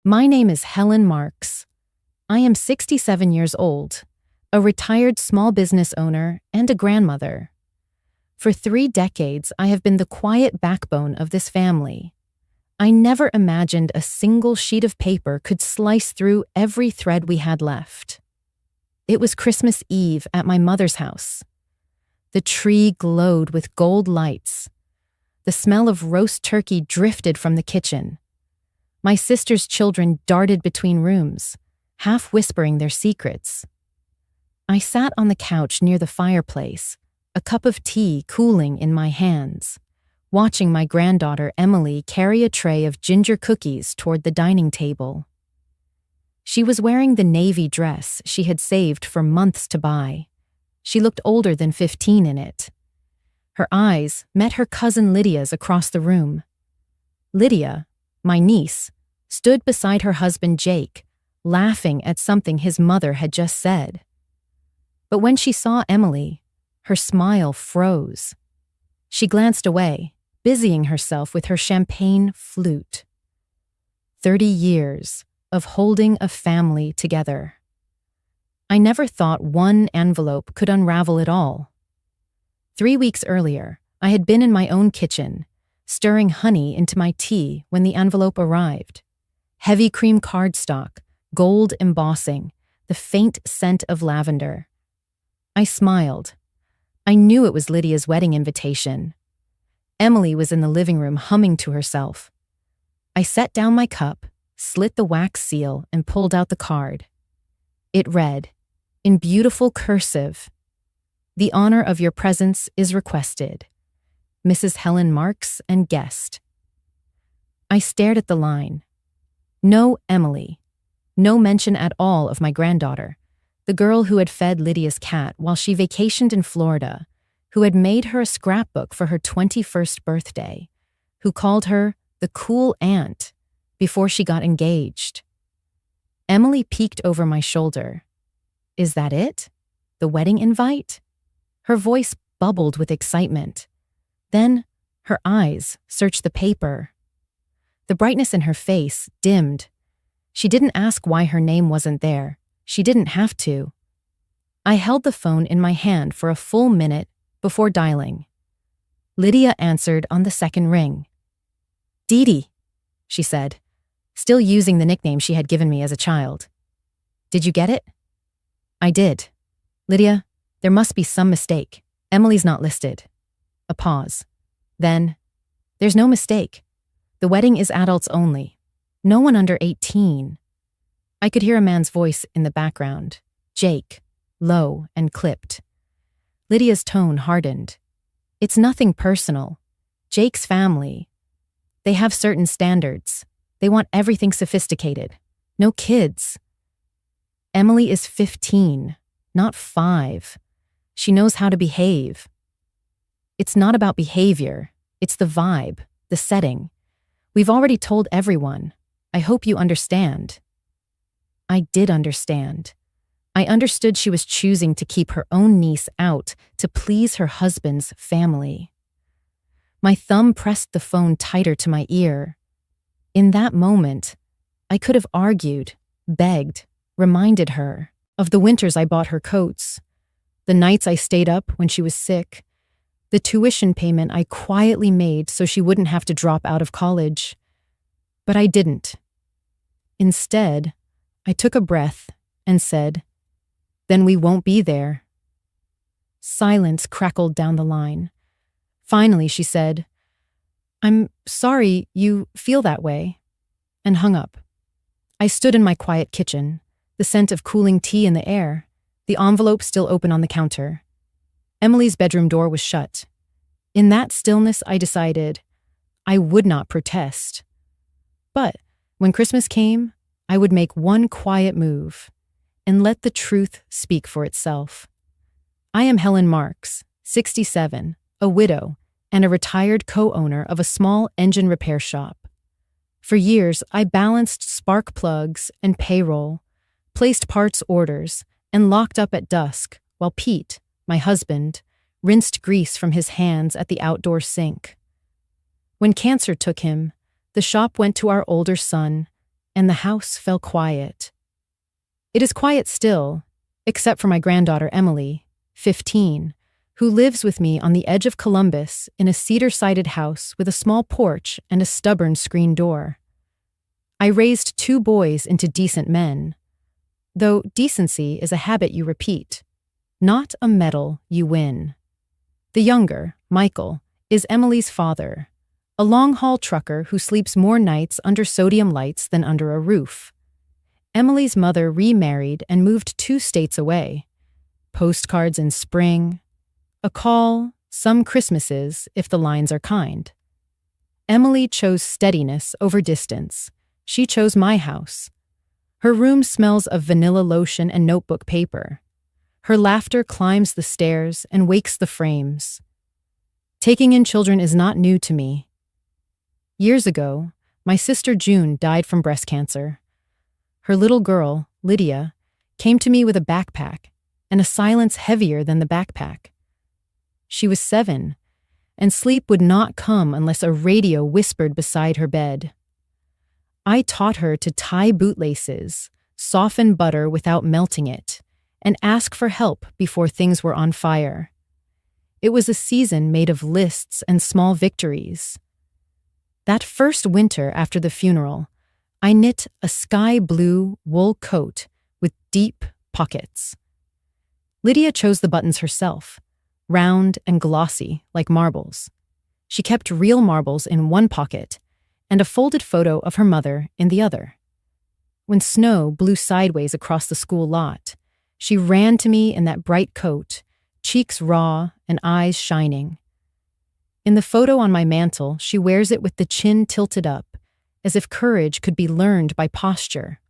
My name is Helen Marks. I am 67 years old, a retired small business owner and a grandmother. For 3 decades, I have been the quiet backbone of this family. I never imagined a single sheet of paper could slice through every thread we had left. It was Christmas Eve at my mother's house. The tree glowed with gold lights. The smell of roast turkey drifted from the kitchen. My sister's children darted between rooms, half whispering their secrets. I sat on the couch near the fireplace, a cup of tea cooling in my hands, watching my granddaughter Emily carry a tray of ginger cookies toward the dining table. She was wearing the navy dress she had saved for months to buy. She looked older than 15 in it. Her eyes met her cousin Lydia's across the room. Lydia, my niece, stood beside her husband Jake, laughing at something his mother had just said. But when she saw Emily, her smile froze. She glanced away, busying herself with her champagne flute. 30 years of holding a family together. I never thought one envelope could unravel it all. 3 weeks earlier, I had been in my own kitchen, stirring honey into my tea when the envelope arrived. Heavy cream cardstock, gold embossing, the faint scent of lavender. I smiled. I knew it was Lydia's wedding invitation. Emily was in the living room humming to herself. I set down my cup, slit the wax seal, and pulled out the card. It read, in beautiful cursive, "The honor of your presence is requested. Mrs. Helen Marks and guest." I stared at the line. No Emily. No mention at all of my granddaughter, the girl who had fed Lydia's cat while she vacationed in Florida, who had made her a scrapbook for her 21st birthday, who called her the cool aunt before she got engaged. Emily peeked over my shoulder. Is that it? The wedding invite? Her voice bubbled with excitement. Then her eyes searched the paper. The brightness in her face dimmed. She didn't ask why her name wasn't there. She didn't have to. I held the phone in my hand for a full minute before dialing. Lydia answered on the second ring. "Dee Dee," she said, still using the nickname she had given me as a child. "Did you get it?" "I did. Lydia, there must be some mistake. Emily's not listed." A pause. Then, "There's no mistake. The wedding is adults only. No one under 18. I could hear a man's voice in the background. Jake, low and clipped. Lydia's tone hardened. "It's nothing personal. Jake's family. They have certain standards. They want everything sophisticated. No kids. Emily is 15, not 5. She knows how to behave." "It's not about behavior. It's the vibe, the setting. We've already told everyone. I hope you understand." I did understand. I understood she was choosing to keep her own niece out to please her husband's family. My thumb pressed the phone tighter to my ear. In that moment, I could have argued, begged, reminded her of the winters I bought her coats, the nights I stayed up when she was sick, the tuition payment I quietly made so she wouldn't have to drop out of college. But I didn't. Instead, I took a breath and said, "Then we won't be there." Silence crackled down the line. Finally, she said, "I'm sorry you feel that way," and hung up. I stood in my quiet kitchen, the scent of cooling tea in the air, the envelope still open on the counter. Emily's bedroom door was shut. In that stillness, I decided I would not protest. But when Christmas came, I would make one quiet move and let the truth speak for itself. I am Helen Marks, 67, a widow, and a retired co-owner of a small engine repair shop. For years, I balanced spark plugs and payroll, placed parts orders, and locked up at dusk while Pete, my husband, rinsed grease from his hands at the outdoor sink. When cancer took him, the shop went to our older son, and the house fell quiet. It is quiet still, except for my granddaughter Emily, 15, who lives with me on the edge of Columbus in a cedar-sided house with a small porch and a stubborn screen door. I raised 2 boys into decent men, though decency is a habit you repeat, not a medal you win. The younger, Michael, is Emily's father, a long-haul trucker who sleeps more nights under sodium lights than under a roof. Emily's mother remarried and moved 2 states away. Postcards in spring, a call, some Christmases if the lines are kind. Emily chose steadiness over distance. She chose my house. Her room smells of vanilla lotion and notebook paper. Her laughter climbs the stairs and wakes the frames. Taking in children is not new to me. Years ago, my sister June died from breast cancer. Her little girl, Lydia, came to me with a backpack and a silence heavier than the backpack. She was 7, and sleep would not come unless a radio whispered beside her bed. I taught her to tie bootlaces, soften butter without melting it, and ask for help before things were on fire. It was a season made of lists and small victories. That first winter after the funeral, I knit a sky blue wool coat with deep pockets. Lydia chose the buttons herself, round and glossy like marbles. She kept real marbles in one pocket and a folded photo of her mother in the other. When snow blew sideways across the school lot, she ran to me in that bright coat, cheeks raw and eyes shining. In the photo on my mantle, she wears it with the chin tilted up, as if courage could be learned by posture.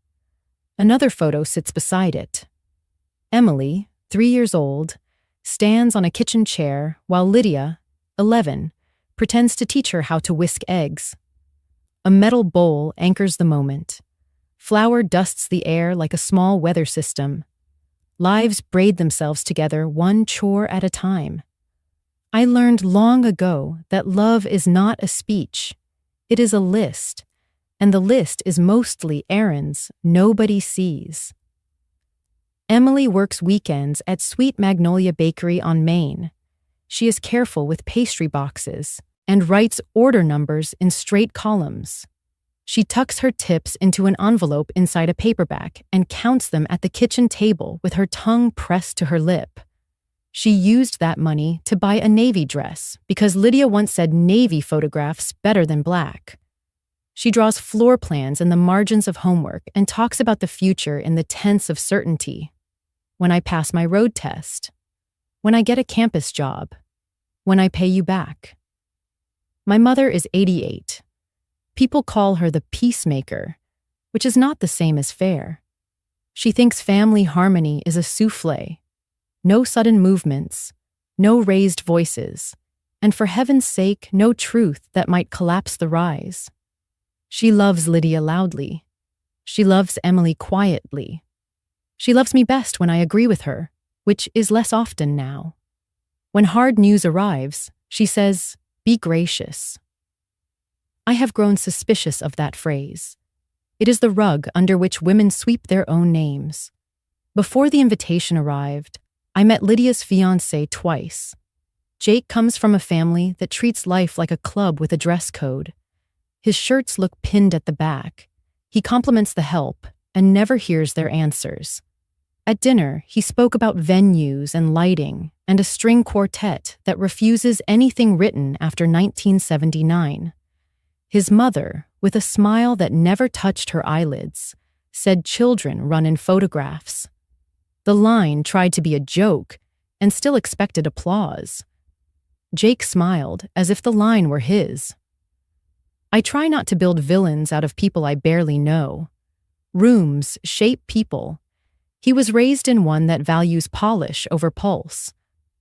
Another photo sits beside it. Emily, 3 years old, stands on a kitchen chair while Lydia, 11, pretends to teach her how to whisk eggs. A metal bowl anchors the moment. Flour dusts the air like a small weather system. Lives braid themselves together one chore at a time. I learned long ago that love is not a speech. It is a list, and the list is mostly errands nobody sees. Emily works weekends at Sweet Magnolia Bakery on Main. She is careful with pastry boxes and writes order numbers in straight columns. She tucks her tips into an envelope inside a paperback and counts them at the kitchen table with her tongue pressed to her lip. She used that money to buy a navy dress because Lydia once said navy photographs better than black. She draws floor plans in the margins of homework and talks about the future in the tense of certainty. When I pass my road test. When I get a campus job. When I pay you back. My mother is 88. People call her the peacemaker, which is not the same as fair. She thinks family harmony is a souffle. No sudden movements, no raised voices, and for heaven's sake, no truth that might collapse the rise. She loves Lydia loudly. She loves Emily quietly. She loves me best when I agree with her, which is less often now. When hard news arrives, she says, "Be gracious." I have grown suspicious of that phrase. It is the rug under which women sweep their own names. Before the invitation arrived, I met Lydia's fiancé twice. Jake comes from a family that treats life like a club with a dress code. His shirts look pinned at the back. He compliments the help and never hears their answers. At dinner, he spoke about venues and lighting and a string quartet that refuses anything written after 1979. His mother, with a smile that never touched her eyelids, said children run in photographs. The line tried to be a joke and still expected applause. Jake smiled as if the line were his. I try not to build villains out of people I barely know. Rooms shape people. He was raised in one that values polish over pulse.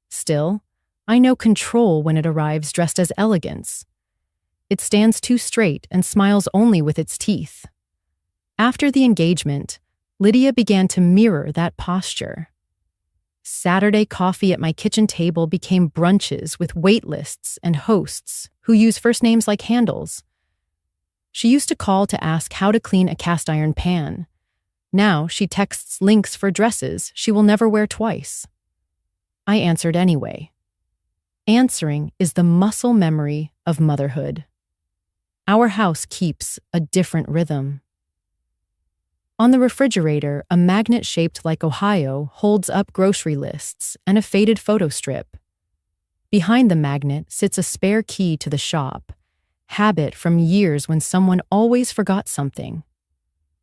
Still, I know control when it arrives dressed as elegance. It stands too straight and smiles only with its teeth. After the engagement, Lydia began to mirror that posture. Saturday coffee at my kitchen table became brunches with wait lists and hosts who use first names like handles. She used to call to ask how to clean a cast iron pan. Now she texts links for dresses she will never wear twice. I answered anyway. Answering is the muscle memory of motherhood. Our house keeps a different rhythm. On the refrigerator, a magnet shaped like Ohio holds up grocery lists and a faded photo strip. Behind the magnet sits a spare key to the shop, habit from years when someone always forgot something.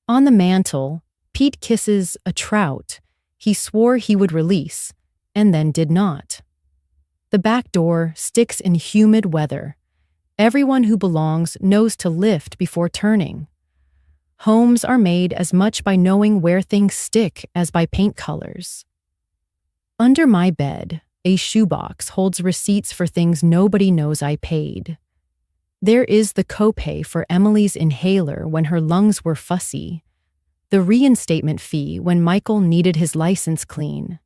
On the mantle, Pete kisses a trout he swore he would release and then did not. The back door sticks in humid weather. Everyone who belongs knows to lift before turning. Homes are made as much by knowing where things stick as by paint colors. Under my bed, a shoebox holds receipts for things nobody knows I paid. There is the copay for Emily's inhaler when her lungs were fussy, the reinstatement fee when Michael needed his license clean,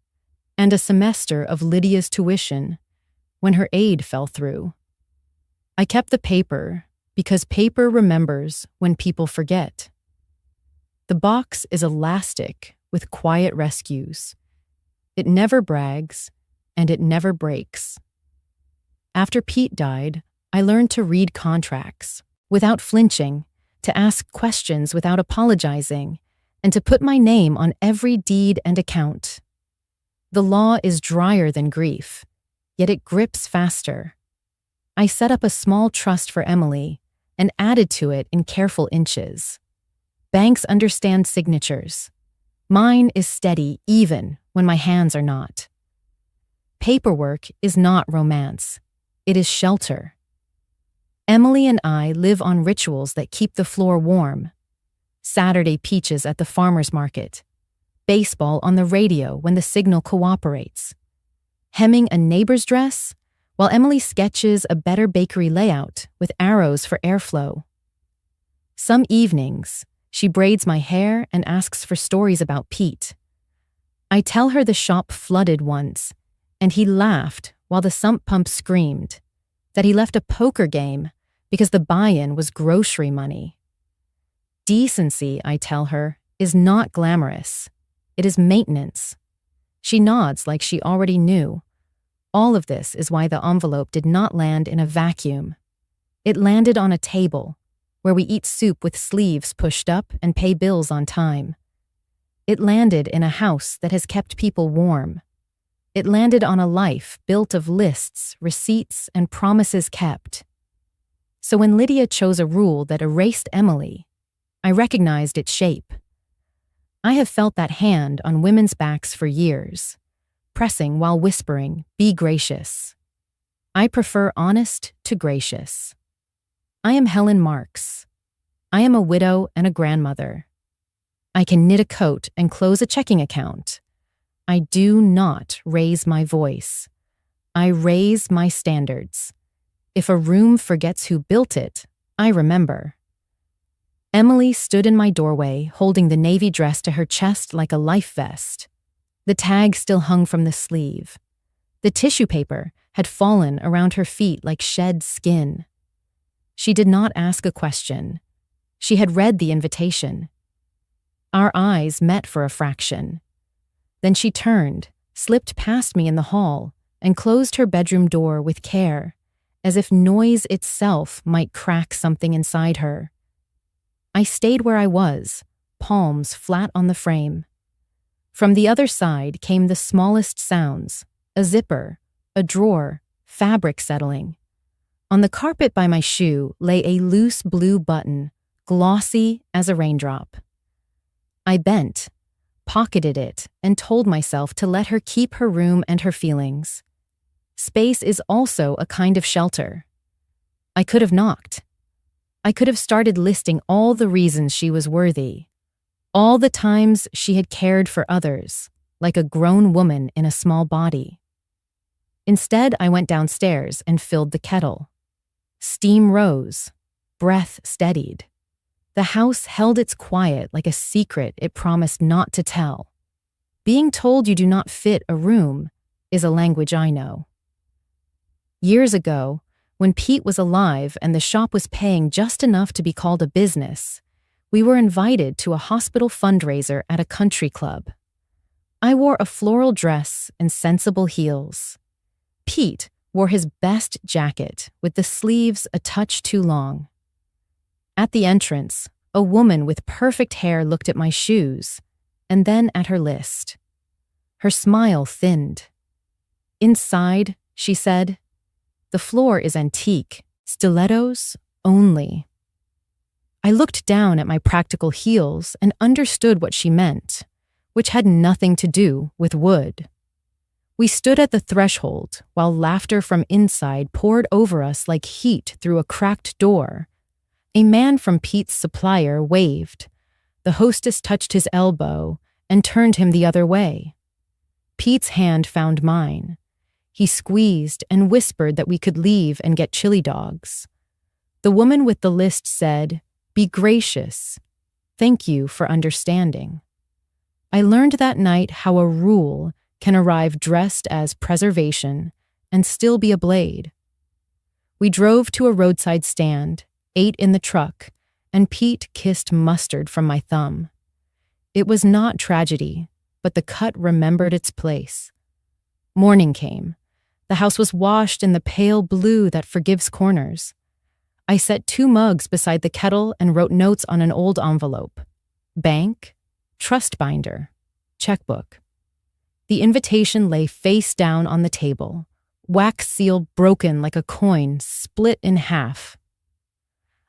and a semester of Lydia's tuition when her aid fell through. I kept the paper because paper remembers when people forget. The box is elastic with quiet rescues. It never brags, and it never breaks. After Pete died, I learned to read contracts without flinching, to ask questions without apologizing, and to put my name on every deed and account. The law is drier than grief, yet it grips faster. I set up a small trust for Emily and added to it in careful inches. Banks understand signatures. Mine is steady even when my hands are not. Paperwork is not romance. It is shelter. Emily and I live on rituals that keep the floor warm. Saturday peaches at the farmer's market. Baseball on the radio when the signal cooperates. Hemming a neighbor's dress while Emily sketches a better bakery layout with arrows for airflow. Some evenings, she braids my hair and asks for stories about Pete. I tell her the shop flooded once, and he laughed while the sump pump screamed, that he left a poker game because the buy-in was grocery money. Decency, I tell her, is not glamorous. It is maintenance. She nods like she already knew. All of this is why the envelope did not land in a vacuum. It landed on a table, where we eat soup with sleeves pushed up and pay bills on time. It landed in a house that has kept people warm. It landed on a life built of lists, receipts, and promises kept. So when Lydia chose a rule that erased Emily, I recognized its shape. I have felt that hand on women's backs for years, pressing while whispering, "Be gracious." I prefer honest to gracious. I am Helen Marks. I am a widow and a grandmother. I can knit a coat and close a checking account. I do not raise my voice. I raise my standards. If a room forgets who built it, I remember. Emily stood in my doorway, holding the navy dress to her chest like a life vest. The tag still hung from the sleeve. The tissue paper had fallen around her feet like shed skin. She did not ask a question. She had read the invitation. Our eyes met for a fraction. Then she turned, slipped past me in the hall, and closed her bedroom door with care, as if noise itself might crack something inside her. I stayed where I was, palms flat on the frame. From the other side came the smallest sounds, a zipper, a drawer, fabric settling. On the carpet by my shoe lay a loose blue button, glossy as a raindrop. I bent, pocketed it, and told myself to let her keep her room and her feelings. Space is also a kind of shelter. I could have knocked. I could have started listing all the reasons she was worthy, all the times she had cared for others, like a grown woman in a small body. Instead, I went downstairs and filled the kettle. Steam rose, breath steadied. The house held its quiet like a secret it promised not to tell. Being told you do not fit a room is a language I know. Years ago, When Pete was alive and the shop was paying just enough to be called a business, we were invited to a hospital fundraiser at a country club. I wore a floral dress and sensible heels. Pete wore his best jacket with the sleeves a touch too long. At the entrance, a woman with perfect hair looked at my shoes and then at her list. Her smile thinned. "Inside," she said, "the floor is antique, stilettos only." I looked down at my practical heels and understood what she meant, which had nothing to do with wood. We stood at the threshold while laughter from inside poured over us like heat through a cracked door. A man from Pete's supplier waved. The hostess touched his elbow and turned him the other way. Pete's hand found mine. He squeezed and whispered that we could leave and get chili dogs. The woman with the list said, "Be gracious. Thank you for understanding." I learned that night how a rule can arrive dressed as preservation and still be a blade. We drove to a roadside stand, ate in the truck, and Pete kissed mustard from my thumb. It was not tragedy, but the cut remembered its place. Morning came. The house was washed in the pale blue that forgives corners. I set 2 mugs beside the kettle and wrote notes on an old envelope. Bank, trust binder, checkbook. The invitation lay face down on the table, wax seal broken like a coin, split in half.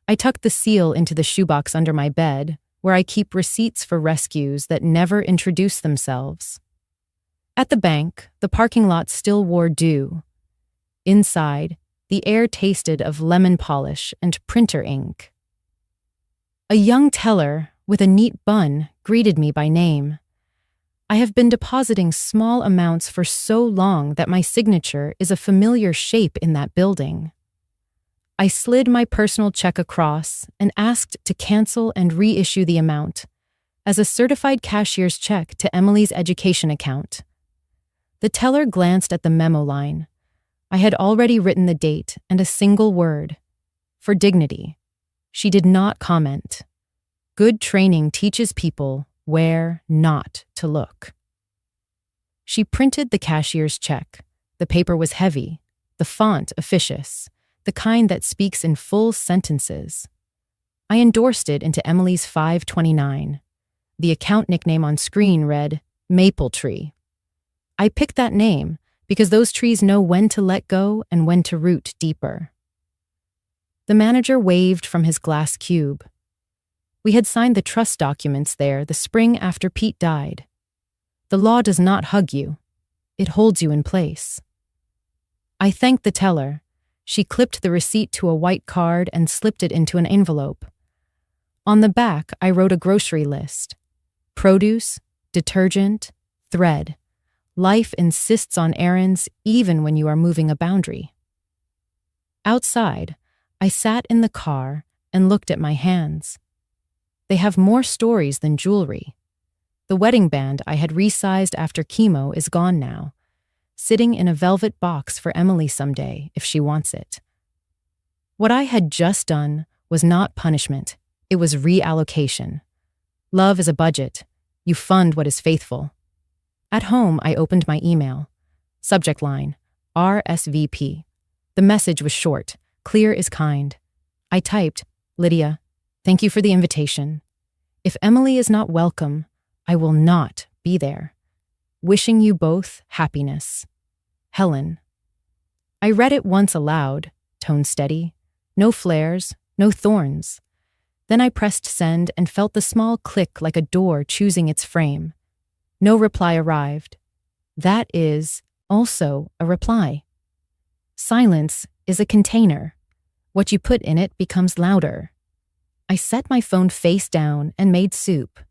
I tucked the seal into the shoebox under my bed, where I keep receipts for rescues that never introduce themselves. At the bank, the parking lot still wore dew. Inside, the air tasted of lemon polish and printer ink. A young teller with a neat bun greeted me by name. I have been depositing small amounts for so long that my signature is a familiar shape in that building. I slid my personal check across and asked to cancel and reissue the amount as a certified cashier's check to Emily's education account. The teller glanced at the memo line. I had already written the date and a single word. For dignity. She did not comment. Good training teaches people where not to look. She printed the cashier's check. The paper was heavy, the font officious, the kind that speaks in full sentences. I endorsed it into Emily's 529. The account nickname on screen read Maple Tree. I picked that name because those trees know when to let go and when to root deeper. The manager waved from his glass cube. We had signed the trust documents there the spring after Pete died. The law does not hug you. It holds you in place. I thanked the teller. She clipped the receipt to a white card and slipped it into an envelope. On the back, I wrote a grocery list. Produce, detergent, thread. Life insists on errands even when you are moving a boundary. Outside, I sat in the car and looked at my hands. They have more stories than jewelry. The wedding band I had resized after chemo is gone now, sitting in a velvet box for Emily someday if she wants it. What I had just done was not punishment, it was reallocation. Love is a budget. You fund what is faithful. At home, I opened my email. Subject line, RSVP. The message was short, clear as kind. I typed, Lydia, thank you for the invitation. If Emily is not welcome, I will not be there. Wishing you both happiness. Helen. I read it once aloud, tone steady. No flares, no thorns. Then I pressed send and felt the small click like a door choosing its frame. No reply arrived. That is also a reply. Silence is a container. What you put in it becomes louder. I set my phone face down and made soup.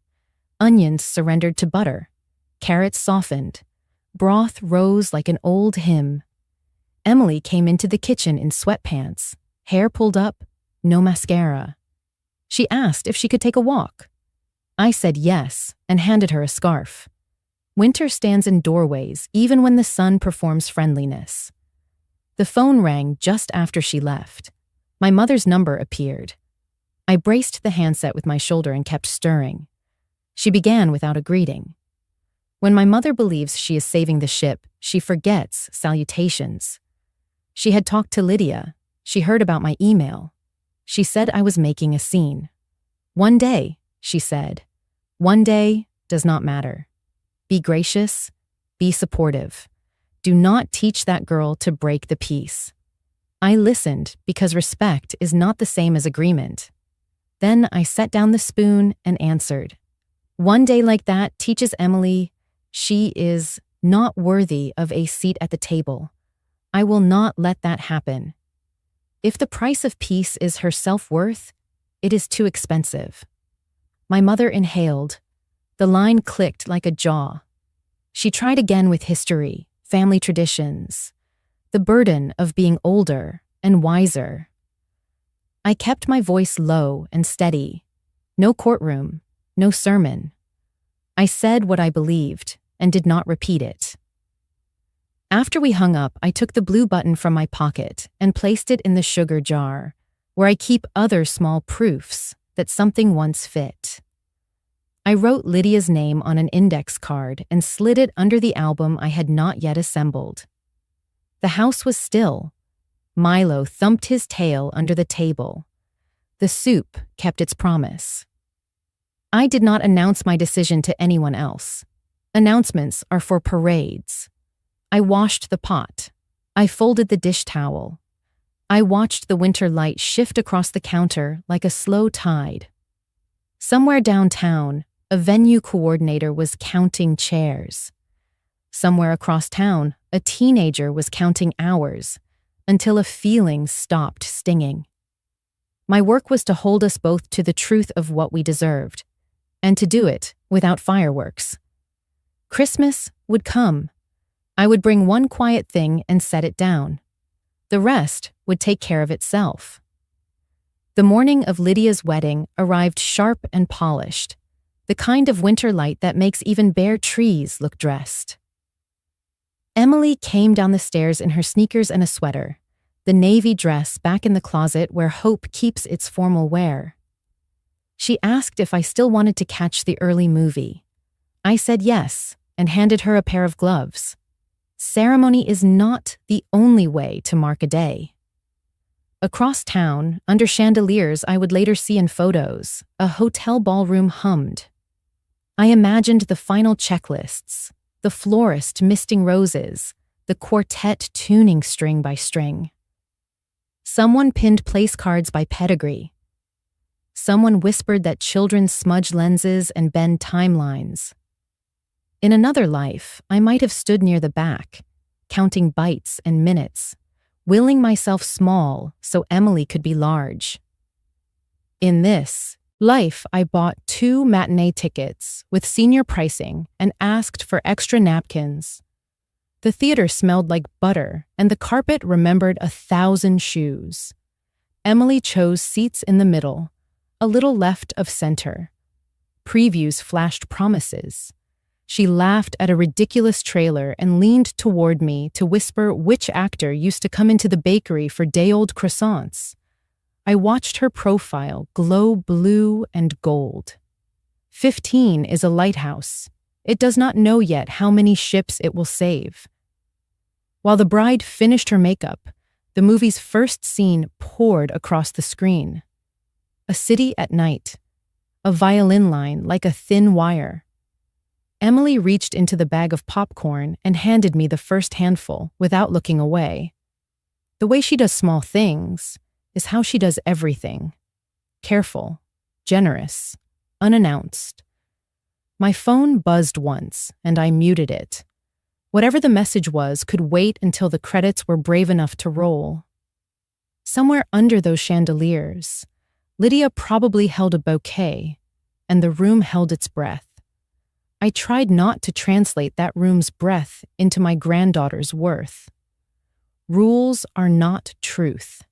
Onions surrendered to butter. Carrots softened. Broth rose like an old hymn. Emily came into the kitchen in sweatpants, hair pulled up, no mascara. She asked if she could take a walk. I said yes and handed her a scarf. Winter stands in doorways even when the sun performs friendliness. The phone rang just after she left. My mother's number appeared. I braced the handset with my shoulder and kept stirring. She began without a greeting. When my mother believes she is saving the ship, she forgets salutations. She had talked to Lydia. She heard about my email. She said I was making a scene. One day, she said. One day does not matter. Be gracious. Be supportive. Do not teach that girl to break the peace. I listened because respect is not the same as agreement. Then I set down the spoon and answered. One day like that teaches Emily she is not worthy of a seat at the table. I will not let that happen. If the price of peace is her self-worth, it is too expensive. My mother inhaled. The line clicked like a jaw. She tried again with history, family traditions, the burden of being older and wiser. I kept my voice low and steady. No courtroom, no sermon. I said what I believed and did not repeat it. After we hung up, I took the blue button from my pocket and placed it in the sugar jar, where I keep other small proofs that something once fit. I wrote Lydia's name on an index card and slid it under the album I had not yet assembled. The house was still. Milo thumped his tail under the table. The soup kept its promise. I did not announce my decision to anyone else. Announcements are for parades. I washed the pot. I folded the dish towel. I watched the winter light shift across the counter like a slow tide. Somewhere downtown, a venue coordinator was counting chairs. Somewhere across town, a teenager was counting hours until a feeling stopped stinging. My work was to hold us both to the truth of what we deserved, and to do it without fireworks. Christmas would come. I would bring one quiet thing and set it down. The rest would take care of itself. The morning of Lydia's wedding arrived sharp and polished, the kind of winter light that makes even bare trees look dressed. Emily came down the stairs in her sneakers and a sweater, the navy dress back in the closet where hope keeps its formal wear. She asked if I still wanted to catch the early movie. I said yes and handed her a pair of gloves. Ceremony is not the only way to mark a day. Across town, under chandeliers I would later see in photos, a hotel ballroom hummed. I imagined the final checklists, the florist misting roses, the quartet tuning string by string. Someone pinned place cards by pedigree. Someone whispered that children smudge lenses and bend timelines. In another life, I might have stood near the back, counting bites and minutes, willing myself small so Emily could be large. In this life, I bought 2 matinee tickets with senior pricing and asked for extra napkins. The theater smelled like butter, and the carpet remembered 1,000 shoes. Emily chose seats in the middle, a little left of center. Previews flashed promises. She laughed at a ridiculous trailer and leaned toward me to whisper which actor used to come into the bakery for day-old croissants. I watched her profile glow blue and gold. 15 is a lighthouse. It does not know yet how many ships it will save. While the bride finished her makeup, the movie's first scene poured across the screen. A city at night. A violin line like a thin wire. Emily reached into the bag of popcorn and handed me the first handful without looking away. The way she does small things is how she does everything. Careful, generous, unannounced. My phone buzzed once, and I muted it. Whatever the message was could wait until the credits were brave enough to roll. Somewhere under those chandeliers, Lydia probably held a bouquet, and the room held its breath. I tried not to translate that room's breath into my granddaughter's worth. Rules are not truth.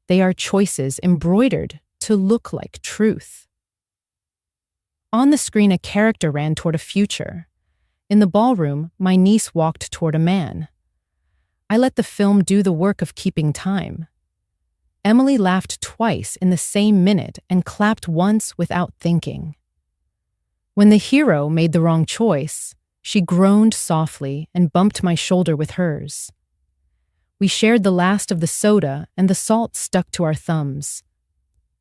They are choices embroidered to look like truth. On the screen, a character ran toward a future. In the ballroom, my niece walked toward a man. I let the film do the work of keeping time. Emily laughed twice in the same minute and clapped once without thinking. When the hero made the wrong choice, she groaned softly and bumped my shoulder with hers. We shared the last of the soda, and the salt stuck to our thumbs.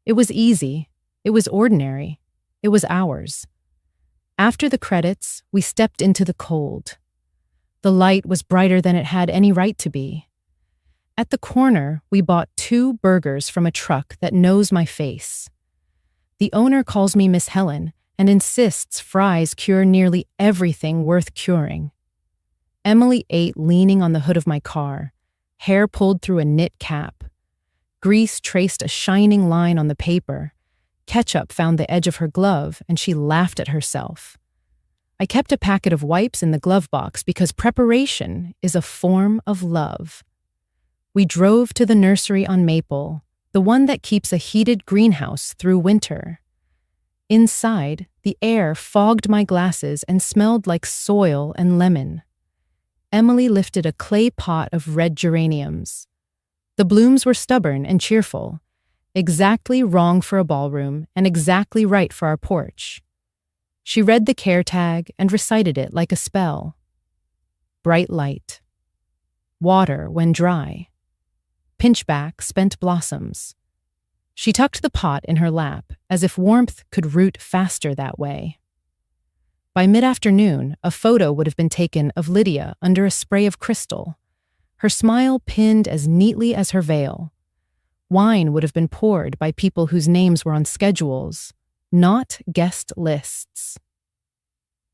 It was easy. It was ordinary. It was ours. After the credits, we stepped into the cold. The light was brighter than it had any right to be. At the corner, we bought 2 burgers from a truck that knows my face. The owner calls me Miss Helen and insists fries cure nearly everything worth curing. Emily ate leaning on the hood of my car, hair pulled through a knit cap. Grease traced a shining line on the paper. Ketchup found the edge of her glove, and she laughed at herself. I kept a packet of wipes in the glove box because preparation is a form of love. We drove to the nursery on Maple, the one that keeps a heated greenhouse through winter. Inside, the air fogged my glasses and smelled like soil and lemon. Emily lifted a clay pot of red geraniums. The blooms were stubborn and cheerful, exactly wrong for a ballroom and exactly right for our porch. She read the care tag and recited it like a spell. Bright light. Water when dry. Pinchback spent blossoms. She tucked the pot in her lap, as if warmth could root faster that way. By mid-afternoon, a photo would have been taken of Lydia under a spray of crystal, her smile pinned as neatly as her veil. Wine would have been poured by people whose names were on schedules, not guest lists.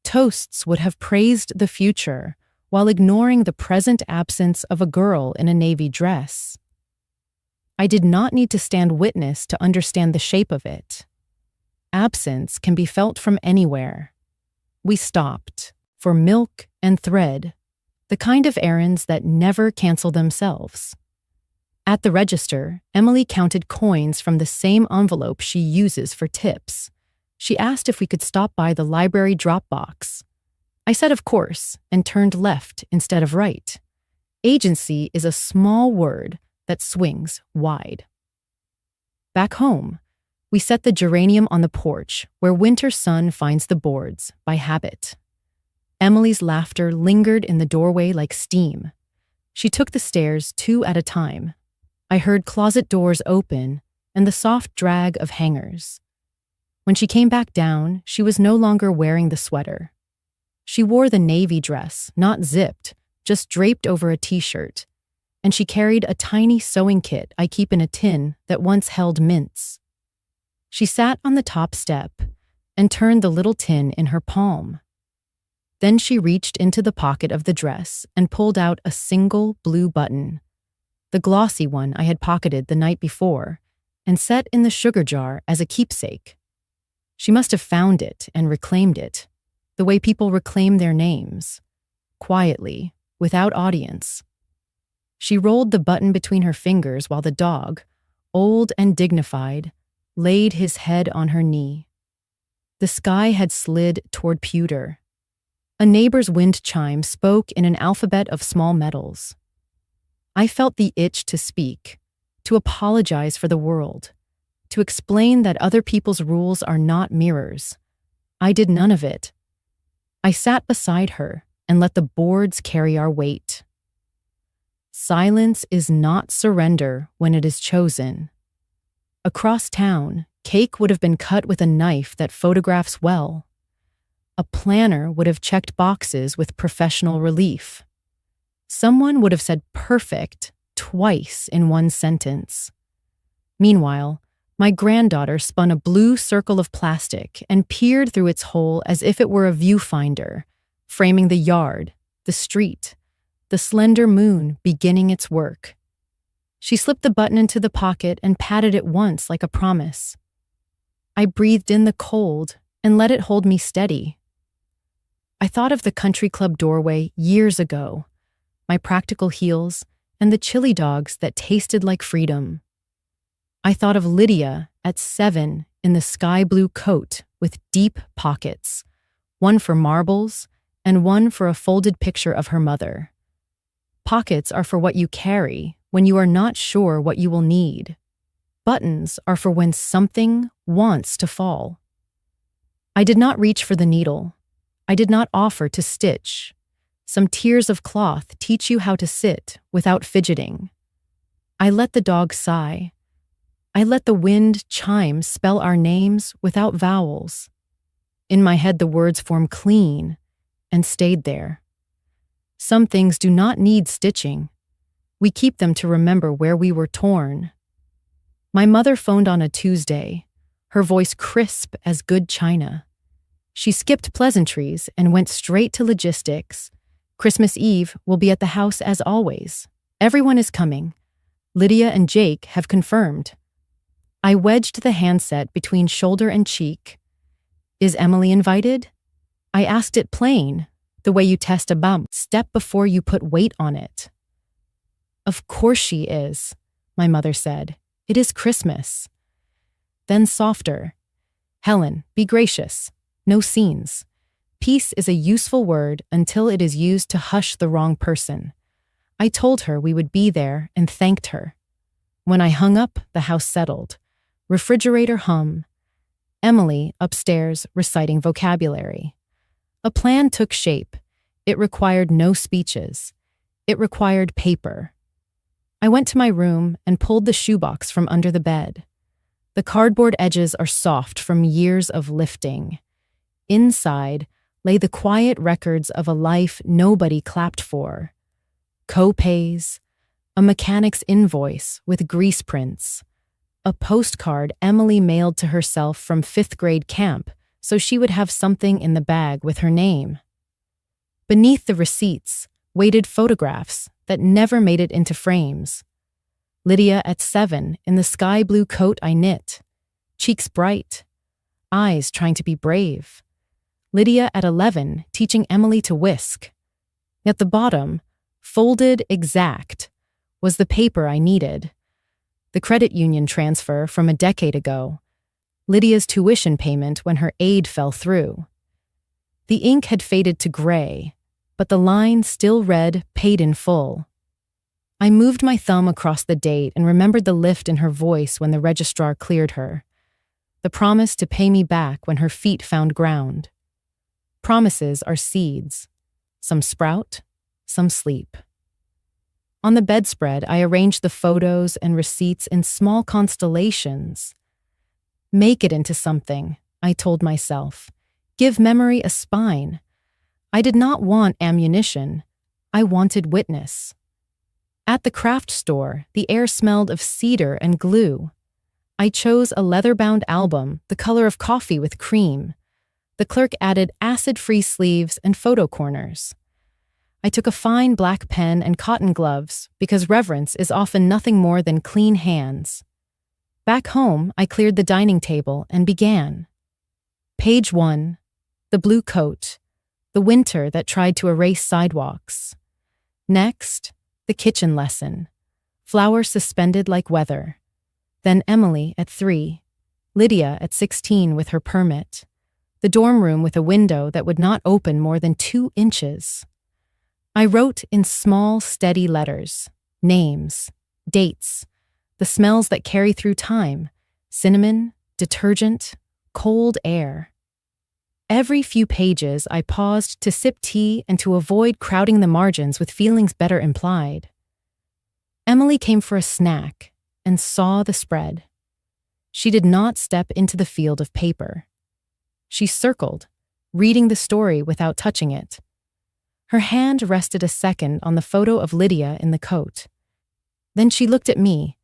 Toasts would have praised the future while ignoring the present absence of a girl in a navy dress. I did not need to stand witness to understand the shape of it. Absence can be felt from anywhere. We stopped for milk and thread, the kind of errands that never cancel themselves. At the register, Emily counted coins from the same envelope she uses for tips. She asked if we could stop by the library drop box. I said of course and turned left instead of right. Agency is a small word that swings wide. Back home, we set the geranium on the porch where winter sun finds the boards by habit. Emily's laughter lingered in the doorway like steam. She took the stairs 2 at a time. I heard closet doors open and the soft drag of hangers. When she came back down, she was no longer wearing the sweater. She wore the navy dress, not zipped, just draped over a t-shirt, and she carried a tiny sewing kit I keep in a tin that once held mints. She sat on the top step and turned the little tin in her palm. Then she reached into the pocket of the dress and pulled out a single blue button, the glossy one I had pocketed the night before, and set in the sugar jar as a keepsake. She must have found it and reclaimed it, the way people reclaim their names, quietly, without audience. She rolled the button between her fingers while the dog, old and dignified, laid his head on her knee. The sky had slid toward pewter. A neighbor's wind chime spoke in an alphabet of small metals. I felt the itch to speak, to apologize for the world, to explain that other people's rules are not mirrors. I did none of it. I sat beside her and let the boards carry our weight. Silence is not surrender when it is chosen. Across town, cake would have been cut with a knife that photographs well. A planner would have checked boxes with professional relief. Someone would have said perfect twice in one sentence. Meanwhile, my granddaughter spun a blue circle of plastic and peered through its hole as if it were a viewfinder, framing the yard, the street, the slender moon beginning its work. She slipped the button into the pocket and patted it once like a promise. I breathed in the cold and let it hold me steady. I thought of the country club doorway years ago, my practical heels, and the chili dogs that tasted like freedom. I thought of Lydia at 7 in the sky blue coat with deep pockets, one for marbles and one for a folded picture of her mother. Pockets are for what you carry when you are not sure what you will need. Buttons are for when something wants to fall. I did not reach for the needle. I did not offer to stitch. Some tears of cloth teach you how to sit without fidgeting. I let the dog sigh. I let the wind chime spell our names without vowels. In my head the words form clean and stayed there. Some things do not need stitching. We keep them to remember where we were torn. My mother phoned on a Tuesday, her voice crisp as good china. She skipped pleasantries and went straight to logistics. Christmas Eve will be at the house as always. Everyone is coming. Lydia and Jake have confirmed. I wedged the handset between shoulder and cheek. Is Emily invited? I asked it plain, the way you test a bump, step before you put weight on it. Of course she is, my mother said. It is Christmas. Then softer. Helen, be gracious. No scenes. Peace is a useful word until it is used to hush the wrong person. I told her we would be there and thanked her. When I hung up, the house settled. Refrigerator hum. Emily upstairs reciting vocabulary. A plan took shape. It required no speeches. It required paper. I went to my room and pulled the shoebox from under the bed. The cardboard edges are soft from years of lifting. Inside lay the quiet records of a life nobody clapped for. Co-pays, a mechanic's invoice with grease prints, a postcard Emily mailed to herself from 5th grade camp so she would have something in the bag with her name. Beneath the receipts waited photographs that never made it into frames. Lydia at 7 in the sky blue coat I knit, cheeks bright, eyes trying to be brave. Lydia at 11 teaching Emily to whisk. At the bottom, folded exact, was the paper I needed. The credit union transfer from a decade ago. Lydia's tuition payment when her aid fell through. The ink had faded to gray, but the line still read paid in full. I moved my thumb across the date and remembered the lift in her voice when the registrar cleared her. The promise to pay me back when her feet found ground. Promises are seeds. Some sprout, some sleep. On the bedspread, I arranged the photos and receipts in small constellations. Make it into something, I told myself. Give memory a spine. I did not want ammunition. I wanted witness. At the craft store, the air smelled of cedar and glue. I chose a leather-bound album, the color of coffee with cream. The clerk added acid-free sleeves and photo corners. I took a fine black pen and cotton gloves because reverence is often nothing more than clean hands. Back home, I cleared the dining table and began. Page 1, the blue coat, the winter that tried to erase sidewalks. Next, the kitchen lesson, flowers suspended like weather. Then Emily at 3, Lydia at 16 with her permit, the dorm room with a window that would not open more than 2 inches. I wrote in small, steady letters, names, dates, the smells that carry through time, cinnamon, detergent, cold air. Every few pages, I paused to sip tea and to avoid crowding the margins with feelings better implied. Emily came for a snack and saw the spread. She did not step into the field of paper. She circled, reading the story without touching it. Her hand rested a second on the photo of Lydia in the coat. Then she looked at me,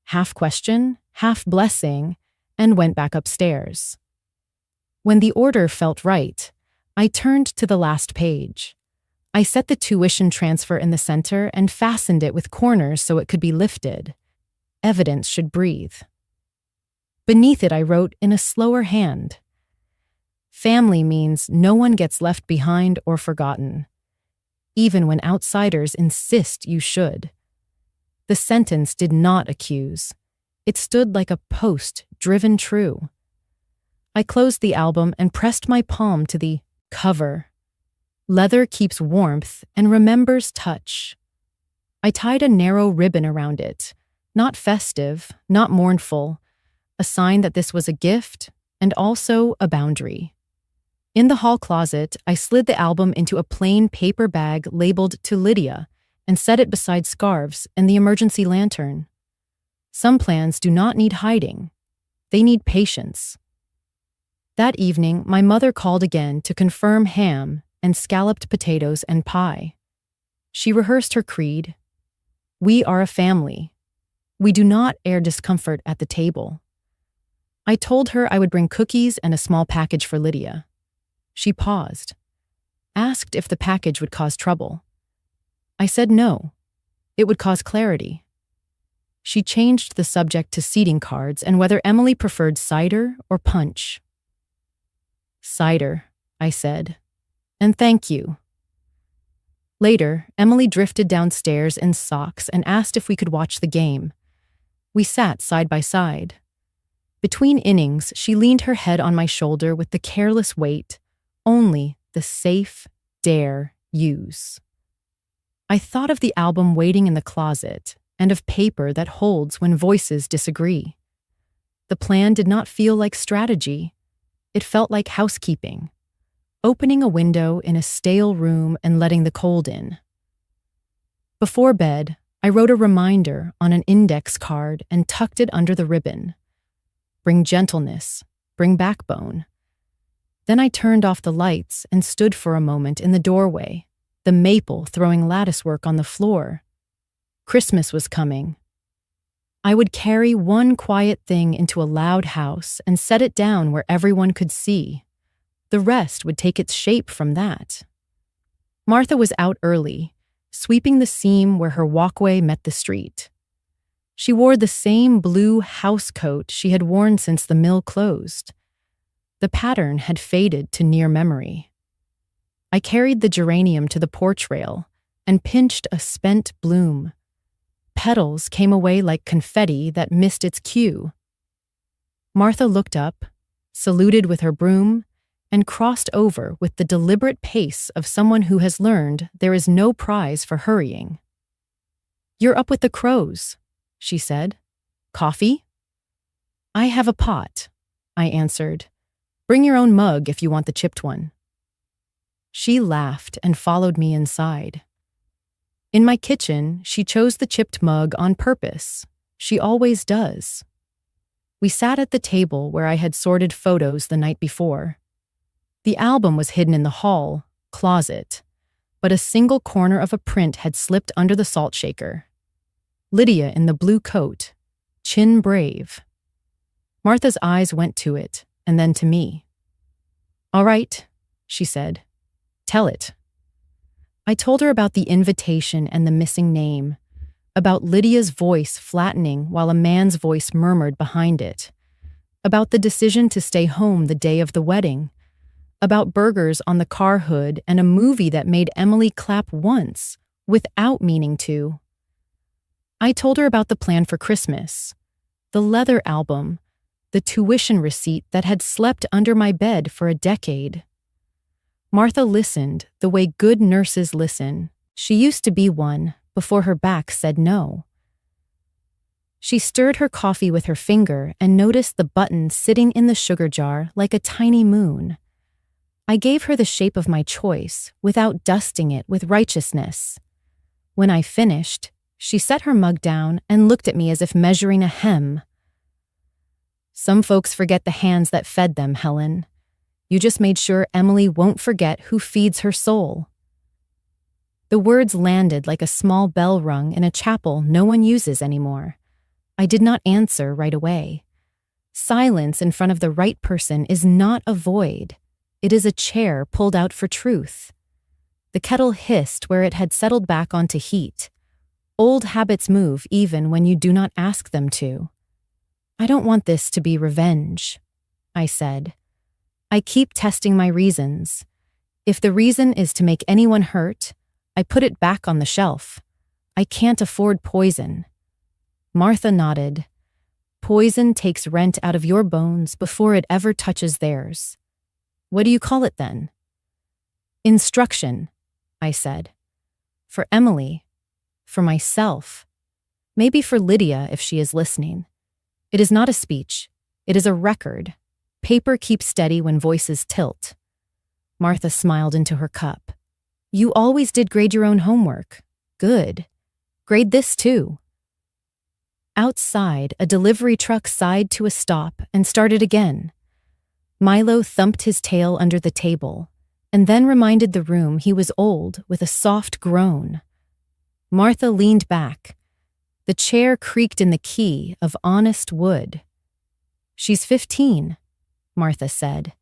half question, half blessing, and went back upstairs. When the order felt right, I turned to the last page. I set the tuition transfer in the center and fastened it with corners so it could be lifted. Evidence should breathe. Beneath it, I wrote in a slower hand. Family means no one gets left behind or forgotten, even when outsiders insist you should. The sentence did not accuse. It stood like a post driven true. I closed the album and pressed my palm to the cover. Leather keeps warmth and remembers touch. I tied a narrow ribbon around it, not festive, not mournful, a sign that this was a gift and also a boundary. In the hall closet, I slid the album into a plain paper bag labeled "To Lydia" and set it beside scarves and the emergency lantern. Some plans do not need hiding. They need patience. That evening, my mother called again to confirm ham and scalloped potatoes and pie. She rehearsed her creed. We are a family. We do not air discomfort at the table. I told her I would bring cookies and a small package for Lydia. She paused, asked if the package would cause trouble. I said no. It would cause clarity. She changed the subject to seating cards and whether Emily preferred cider or punch. Cider, I said. And thank you. Later, Emily drifted downstairs in socks and asked if we could watch the game. We sat side by side. Between innings, she leaned her head on my shoulder with the careless weight, only the safe dare use. I thought of the album waiting in the closet and of paper that holds when voices disagree. The plan did not feel like strategy. It felt like housekeeping, opening a window in a stale room and letting the cold in. Before bed, I wrote a reminder on an index card and tucked it under the ribbon. Bring gentleness, bring backbone. Then I turned off the lights and stood for a moment in the doorway, the maple throwing latticework on the floor. Christmas was coming. I would carry one quiet thing into a loud house and set it down where everyone could see. The rest would take its shape from that. Martha was out early, sweeping the seam where her walkway met the street. She wore the same blue house coat she had worn since the mill closed. The pattern had faded to near memory. I carried the geranium to the porch rail and pinched a spent bloom. Petals came away like confetti that missed its cue. Martha looked up, saluted with her broom, and crossed over with the deliberate pace of someone who has learned there is no prize for hurrying. "You're up with the crows," she said. "Coffee?" "I have a pot," I answered. "Bring your own mug if you want the chipped one." She laughed and followed me inside. In my kitchen, she chose the chipped mug on purpose. She always does. We sat at the table where I had sorted photos the night before. The album was hidden in the hall, closet, but a single corner of a print had slipped under the salt shaker. Lydia in the blue coat, chin brave. Martha's eyes went to it, and then to me. "All right," she said. "Tell it." I told her about the invitation and the missing name, about Lydia's voice flattening while a man's voice murmured behind it, about the decision to stay home the day of the wedding, about burgers on the car hood and a movie that made Emily clap once, without meaning to. I told her about the plan for Christmas, the leather album, the tuition receipt that had slept under my bed for a decade. Martha listened the way good nurses listen. She used to be one before her back said no. She stirred her coffee with her finger and noticed the button sitting in the sugar jar like a tiny moon. I gave her the shape of my choice without dusting it with righteousness. When I finished, she set her mug down and looked at me as if measuring a hem. "Some folks forget the hands that fed them, Helen. You just made sure Emily won't forget who feeds her soul." The words landed like a small bell rung in a chapel no one uses anymore. I did not answer right away. Silence in front of the right person is not a void. It is a chair pulled out for truth. The kettle hissed where it had settled back onto heat. Old habits move even when you do not ask them to. "I don't want this to be revenge," I said. "I keep testing my reasons. If the reason is to make anyone hurt, I put it back on the shelf. I can't afford poison." Martha nodded. "Poison takes rent out of your bones before it ever touches theirs." "What do you call it then?" "Instruction," I said. "For Emily, for myself. Maybe for Lydia if she is listening. It is not a speech. It is a record. Paper keeps steady when voices tilt. Martha smiled into her cup. You always did grade your own homework. Good. Grade this too. Outside, a delivery truck sighed to a stop and started again. Milo thumped his tail under the table, and then reminded the room he was old with a soft groan. Martha leaned back. The chair creaked in the key of honest wood. She's 15, Martha said.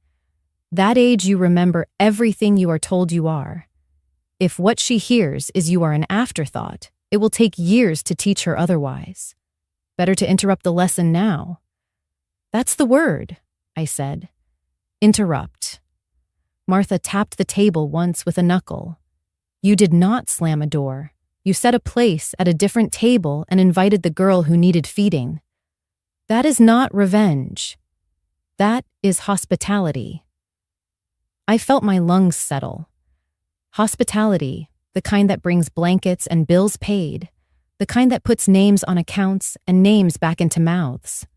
That age you remember everything you are told you are. If what she hears is you are an afterthought, it will take years to teach her otherwise. Better to interrupt the lesson now. That's the word, I said. Interrupt. Martha tapped the table once with a knuckle. You did not slam a door. You set a place at a different table and invited the girl who needed feeding. That is not revenge. That is hospitality. I felt my lungs settle. Hospitality, the kind that brings blankets and bills paid, the kind that puts names on accounts and names back into mouths.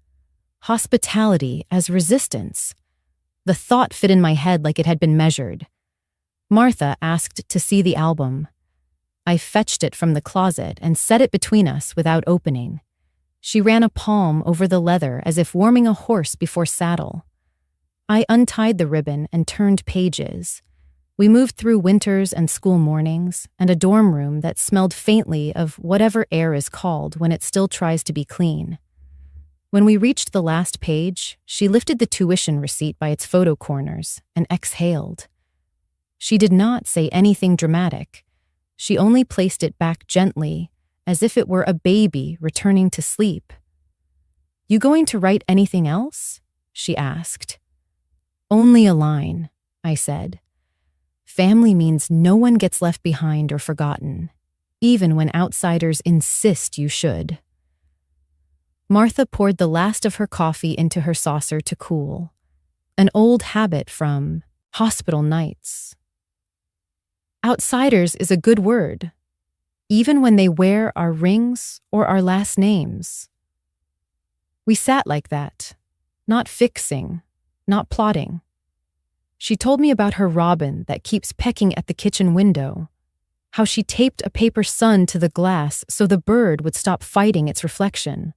Hospitality as resistance. The thought fit in my head like it had been measured. Martha asked to see the album. I fetched it from the closet and set it between us without opening. She ran a palm over the leather as if warming a horse before saddle. I untied the ribbon and turned pages. We moved through winters and school mornings and a dorm room that smelled faintly of whatever air is called when it still tries to be clean. When we reached the last page, she lifted the tuition receipt by its photo corners and exhaled. She did not say anything dramatic. She only placed it back gently, as if it were a baby returning to sleep. You going to write anything else? She asked. Only a line, I said. Family means no one gets left behind or forgotten, even when outsiders insist you should. Martha poured the last of her coffee into her saucer to cool, an old habit from hospital nights. Outsiders is a good word, even when they wear our rings or our last names. We sat like that, not fixing, not plotting. She told me about her robin that keeps pecking at the kitchen window, how she taped a paper sun to the glass so the bird would stop fighting its reflection.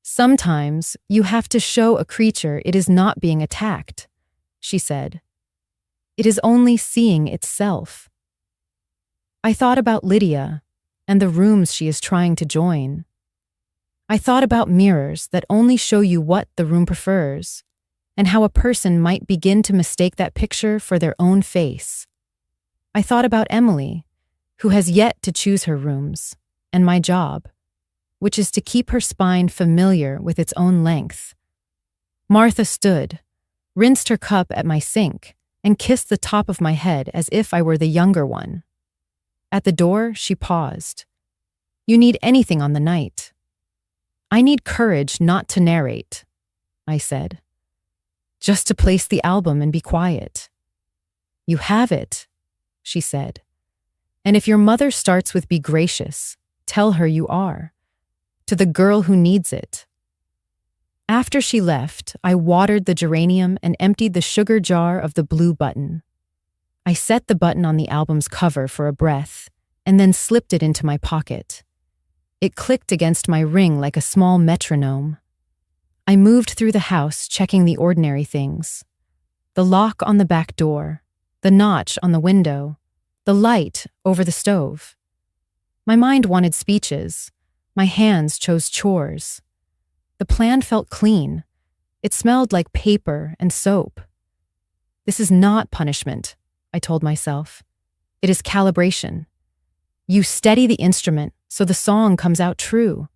Sometimes you have to show a creature it is not being attacked, she said. It is only seeing itself. I thought about Lydia and the rooms she is trying to join. I thought about mirrors that only show you what the room prefers, and how a person might begin to mistake that picture for their own face. I thought about Emily, who has yet to choose her rooms, and my job, which is to keep her spine familiar with its own length. Martha stood, rinsed her cup at my sink, and kissed the top of my head as if I were the younger one. At the door, she paused. You need anything on the night. I need courage not to narrate, I said. Just to place the album and be quiet. You have it, she said. And if your mother starts with be gracious, tell her you are. To the girl who needs it. After she left, I watered the geranium and emptied the sugar jar of the blue button. I set the button on the album's cover for a breath, and then slipped it into my pocket. It clicked against my ring like a small metronome. I moved through the house, checking the ordinary things. The lock on the back door, the notch on the window, the light over the stove. My mind wanted speeches. My hands chose chores. The plan felt clean. It smelled like paper and soap. This is not punishment, I told myself. It is calibration. You steady the instrument so the song comes out true.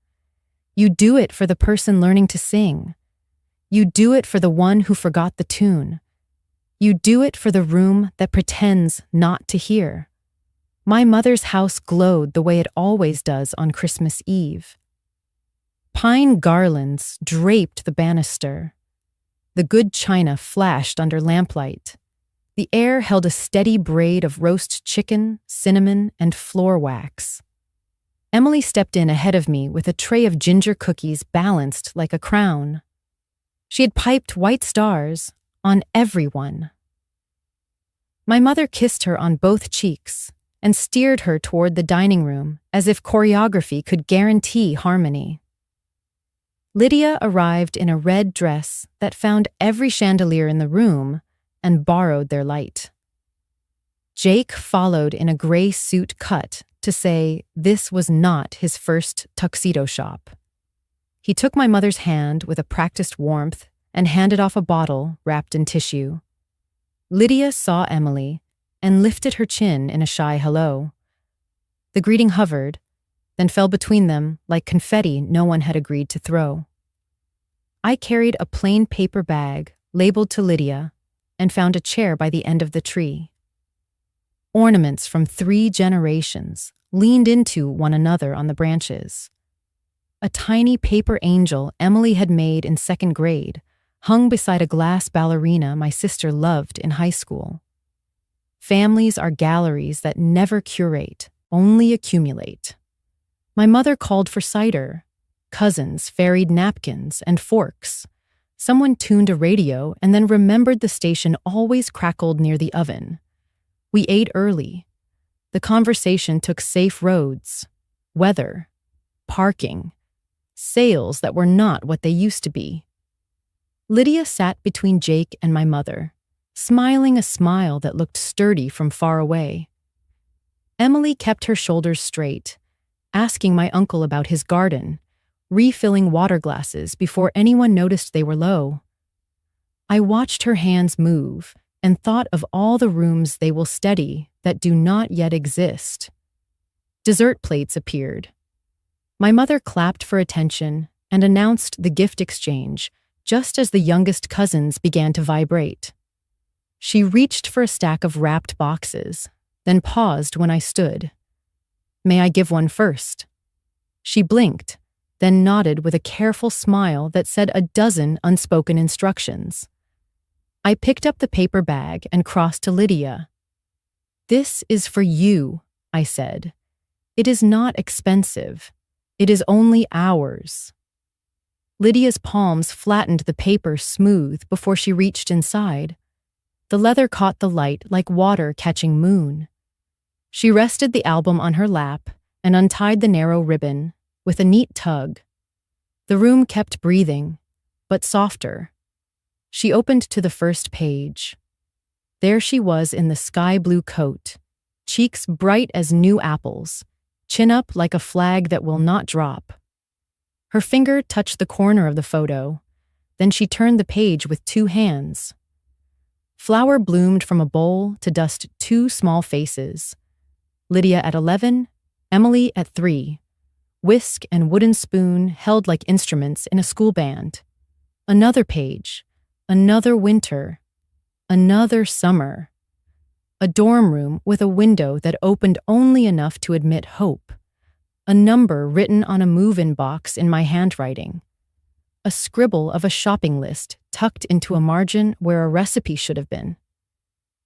You do it for the person learning to sing. You do it for the one who forgot the tune. You do it for the room that pretends not to hear. My mother's house glowed the way it always does on Christmas Eve. Pine garlands draped the banister. The good china flashed under lamplight. The air held a steady braid of roast chicken, cinnamon, and floor wax. Emily stepped in ahead of me with a tray of ginger cookies balanced like a crown. She had piped white stars on everyone. My mother kissed her on both cheeks and steered her toward the dining room as if choreography could guarantee harmony. Lydia arrived in a red dress that found every chandelier in the room and borrowed their light. Jake followed in a gray suit cut to say this was not his first tuxedo shop. He took my mother's hand with a practiced warmth and handed off a bottle wrapped in tissue. Lydia saw Emily and lifted her chin in a shy hello. The greeting hovered, then fell between them like confetti no one had agreed to throw. I carried a plain paper bag labeled to Lydia and found a chair by the end of the tree. Ornaments from 3 generations leaned into one another on the branches. A tiny paper angel Emily had made in 2nd grade hung beside a glass ballerina my sister loved in high school. Families are galleries that never curate, only accumulate. My mother called for cider. Cousins ferried napkins and forks. Someone tuned a radio and then remembered the station always crackled near the oven. We ate early. The conversation took safe roads, weather, parking, sales that were not what they used to be. Lydia sat between Jake and my mother, smiling a smile that looked sturdy from far away. Emily kept her shoulders straight, asking my uncle about his garden, refilling water glasses before anyone noticed they were low. I watched her hands move and thought of all the rooms they will steady that do not yet exist. Dessert plates appeared. My mother clapped for attention and announced the gift exchange just as the youngest cousins began to vibrate. She reached for a stack of wrapped boxes, then paused when I stood. "May I give one first?" She blinked, then nodded with a careful smile that said a dozen unspoken instructions. I picked up the paper bag and crossed to Lydia. "This is for you," I said. "It is not expensive. It is only ours." Lydia's palms flattened the paper smooth before she reached inside. The leather caught the light like water catching moon. She rested the album on her lap and untied the narrow ribbon with a neat tug. The room kept breathing, but softer. She opened to the first page. There she was in the sky blue coat, cheeks bright as new apples, chin up like a flag that will not drop. Her finger touched the corner of the photo, then she turned the page with 2 hands. Flower bloomed from a bowl to dust 2 small faces. Lydia at 11, Emily at 3. Whisk and wooden spoon held like instruments in a school band. Another page, another winter, another summer. A dorm room with a window that opened only enough to admit hope. A number written on a move-in box in my handwriting. A scribble of a shopping list tucked into a margin where a recipe should have been.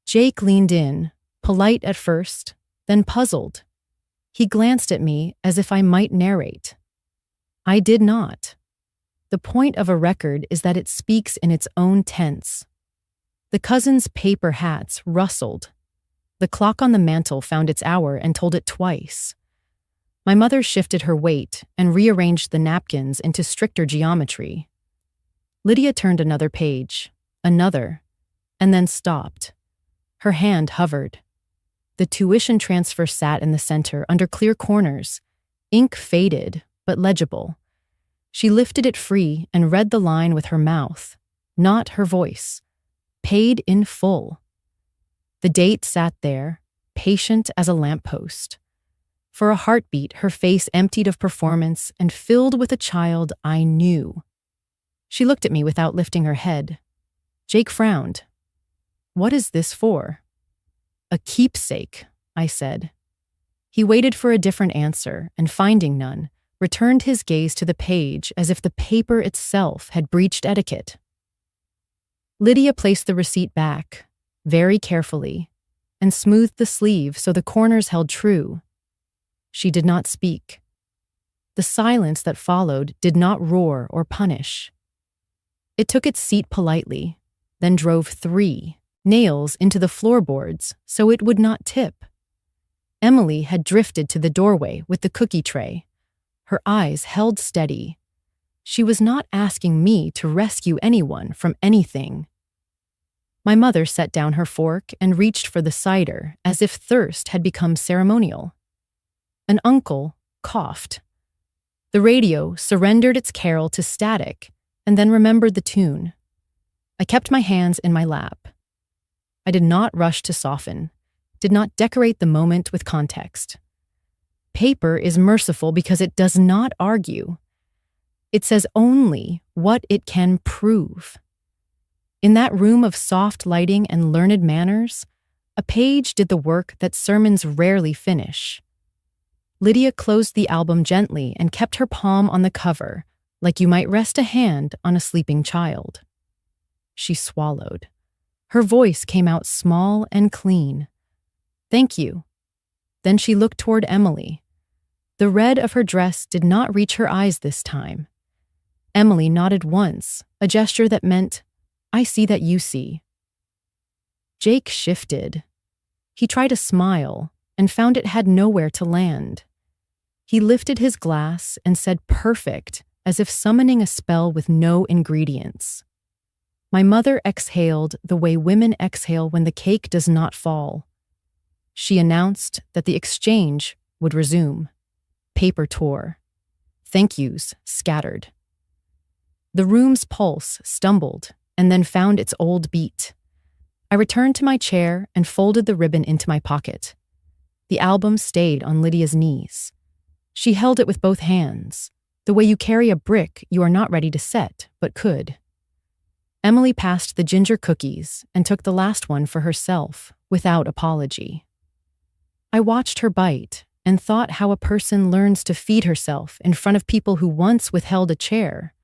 Jake leaned in, polite at first, then puzzled. He glanced at me as if I might narrate. I did not. The point of a record is that it speaks in its own tense. The cousins' paper hats rustled. The clock on the mantel found its hour and told it twice. My mother shifted her weight and rearranged the napkins into stricter geometry. Lydia turned another page, another, and then stopped. Her hand hovered. The tuition transfer sat in the center under clear corners, ink faded but legible. She lifted it free and read the line with her mouth, not her voice. Paid in full. The date sat there, patient as a lamppost. For a heartbeat, her face emptied of performance and filled with a child I knew. She looked at me without lifting her head. Jake frowned. "What is this for?" "A keepsake," I said. He waited for a different answer, and finding none, returned his gaze to the page as if the paper itself had breached etiquette. Lydia placed the receipt back, very carefully, and smoothed the sleeve so the corners held true. She did not speak. The silence that followed did not roar or punish. It took its seat politely, then drove 3 nails into the floorboards so it would not tip. Emily had drifted to the doorway with the cookie tray, her eyes held steady. She was not asking me to rescue anyone from anything. My mother set down her fork and reached for the cider as if thirst had become ceremonial. An uncle coughed. The radio surrendered its carol to static and then remembered the tune. I kept my hands in my lap. I did not rush to soften, did not decorate the moment with context. Paper is merciful because it does not argue. It says only what it can prove. In that room of soft lighting and learned manners, a page did the work that sermons rarely finish. Lydia closed the album gently and kept her palm on the cover, like you might rest a hand on a sleeping child. She swallowed. Her voice came out small and clean. "Thank you." Then she looked toward Emily. The red of her dress did not reach her eyes this time. Emily nodded once, a gesture that meant, "I see that you see." Jake shifted. He tried a smile and found it had nowhere to land. He lifted his glass and said perfect, as if summoning a spell with no ingredients. My mother exhaled the way women exhale when the cake does not fall. She announced that the exchange would resume. Paper tore. Thank yous scattered. The room's pulse stumbled and then found its old beat. I returned to my chair and folded the ribbon into my pocket. The album stayed on Lydia's knees. She held it with both hands, the way you carry a brick you are not ready to set, but could. Emily passed the ginger cookies and took the last one for herself, without apology. I watched her bite and thought how a person learns to feed herself in front of people who once withheld a chair.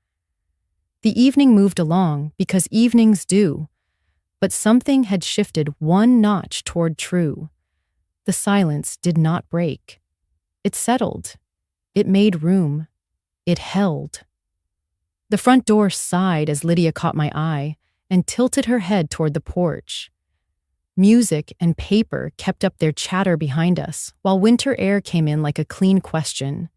The evening moved along because evenings do, but something had shifted one notch toward true. The silence did not break. It settled. It made room. It held. The front door sighed as Lydia caught my eye and tilted her head toward the porch. Music and paper kept up their chatter behind us, while winter air came in like a clean question.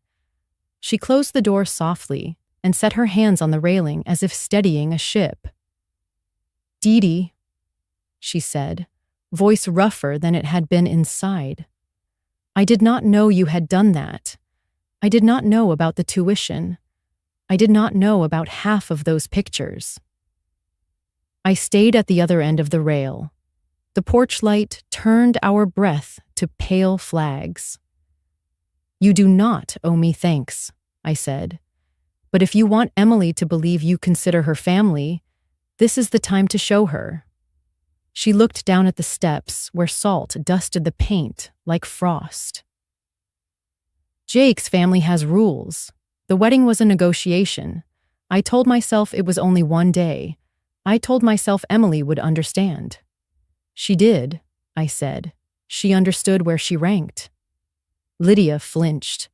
She closed the door softly and set her hands on the railing as if steadying a ship. "Dee Dee," she said, voice rougher than it had been inside. "I did not know you had done that. I did not know about the tuition. I did not know about half of those pictures." I stayed at the other end of the rail. The porch light turned our breath to pale flags. "You do not owe me thanks," I said. "But if you want Emily to believe you consider her family, this is the time to show her." She looked down at the steps where salt dusted the paint like frost. "Jake's family has rules. The wedding was a negotiation. I told myself it was only one day. I told myself Emily would understand." "She did," I said. "She understood where she ranked." Lydia flinched.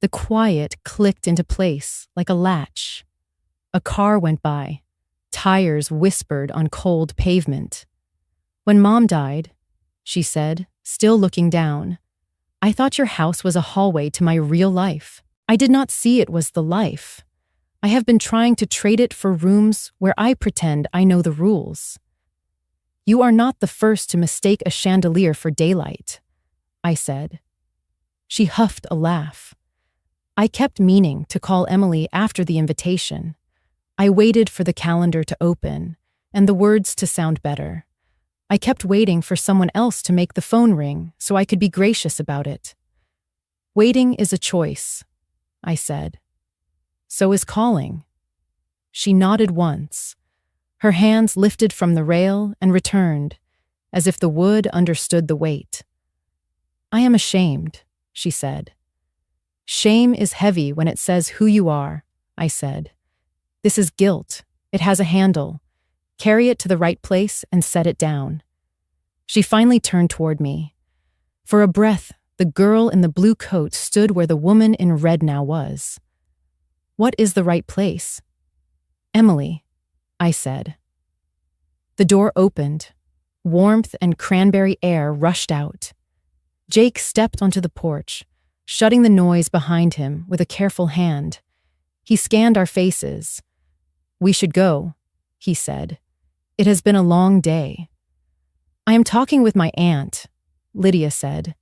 The quiet clicked into place like a latch. A car went by. Tires whispered on cold pavement. "When Mom died," she said, still looking down, "I thought your house was a hallway to my real life. I did not see it was the life. I have been trying to trade it for rooms where I pretend I know the rules. You are not the first to mistake a chandelier for daylight," I said. She huffed a laugh. I kept meaning to call Emily after the invitation. I waited for the calendar to open and the words to sound better. I kept waiting for someone else to make the phone ring so I could be gracious about it. "Waiting is a choice," I said. "So is calling." She nodded once. Her hands lifted from the rail and returned, as if the wood understood the weight. "I am ashamed," she said. "Shame is heavy when it says who you are," I said. "This is guilt. It has a handle. Carry it to the right place and set it down." She finally turned toward me. For a breath, The girl in the blue coat stood where the woman in red now was. "What is the right place?" "Emily," I said. The door opened. Warmth and cranberry air rushed out. Jake stepped onto the porch, shutting the noise behind him with a careful hand. He scanned our faces. "We should go," he said. "It has been a long day." "I am talking with my aunt," Lydia said.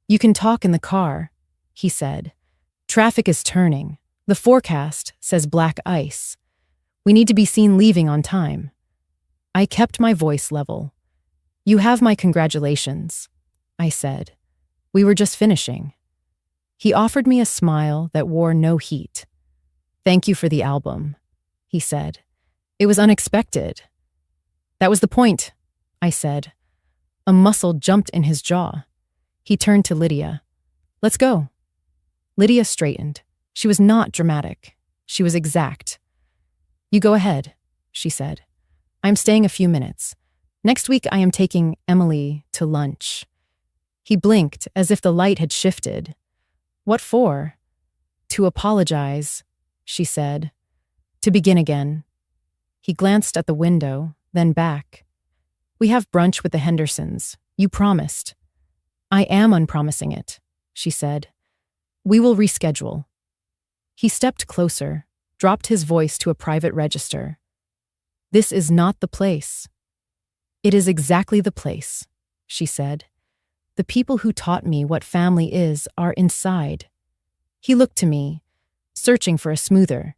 "You can talk in the car," he said. "Traffic is turning. The forecast says black ice. We need to be seen leaving on time." I kept my voice level. "You have my congratulations," I said. "We were just finishing." He offered me a smile that wore no heat. "Thank you for the album," he said. "It was unexpected." "That was the point," I said. A muscle jumped in his jaw. He turned to Lydia. "Let's go." Lydia straightened. She was not dramatic. She was exact. "You go ahead," she said. "I'm staying a few minutes. Next week I am taking Emily to lunch." He blinked as if the light had shifted. "What for?" "To apologize," she said. "To begin again." He glanced at the window, then back. "We have brunch with the Hendersons. You promised." "I am unpromising it," she said. "We will reschedule." He stepped closer, dropped his voice to a private register. "This is not the place." "It is exactly the place," she said. "The people who taught me what family is are inside." He looked to me, searching for a smoother.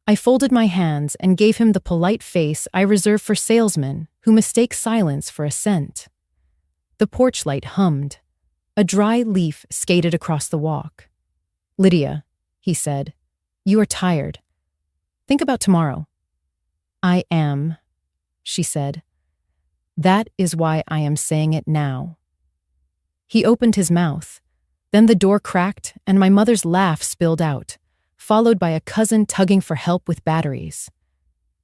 I folded my hands and gave him the polite face I reserve for salesmen who mistake silence for assent. The porch light hummed. A dry leaf skated across the walk. "Lydia," he said, "you are tired. Think about tomorrow." "I am," she said. "That is why I am saying it now." He opened his mouth. Then the door cracked and my mother's laugh spilled out, followed by a cousin tugging for help with batteries.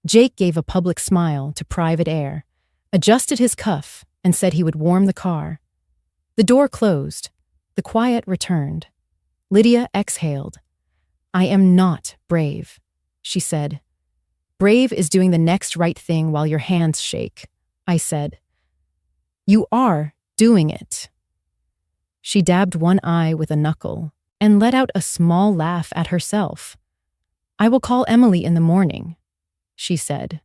Jake gave a public smile to private air, adjusted his cuff, and said he would warm the car. The door closed. The quiet returned. Lydia exhaled. "I am not brave," she said. "Brave is doing the next right thing while your hands shake," I said. "You are doing it." She dabbed one eye with a knuckle and let out a small laugh at herself. "I will call Emily in the morning," she said.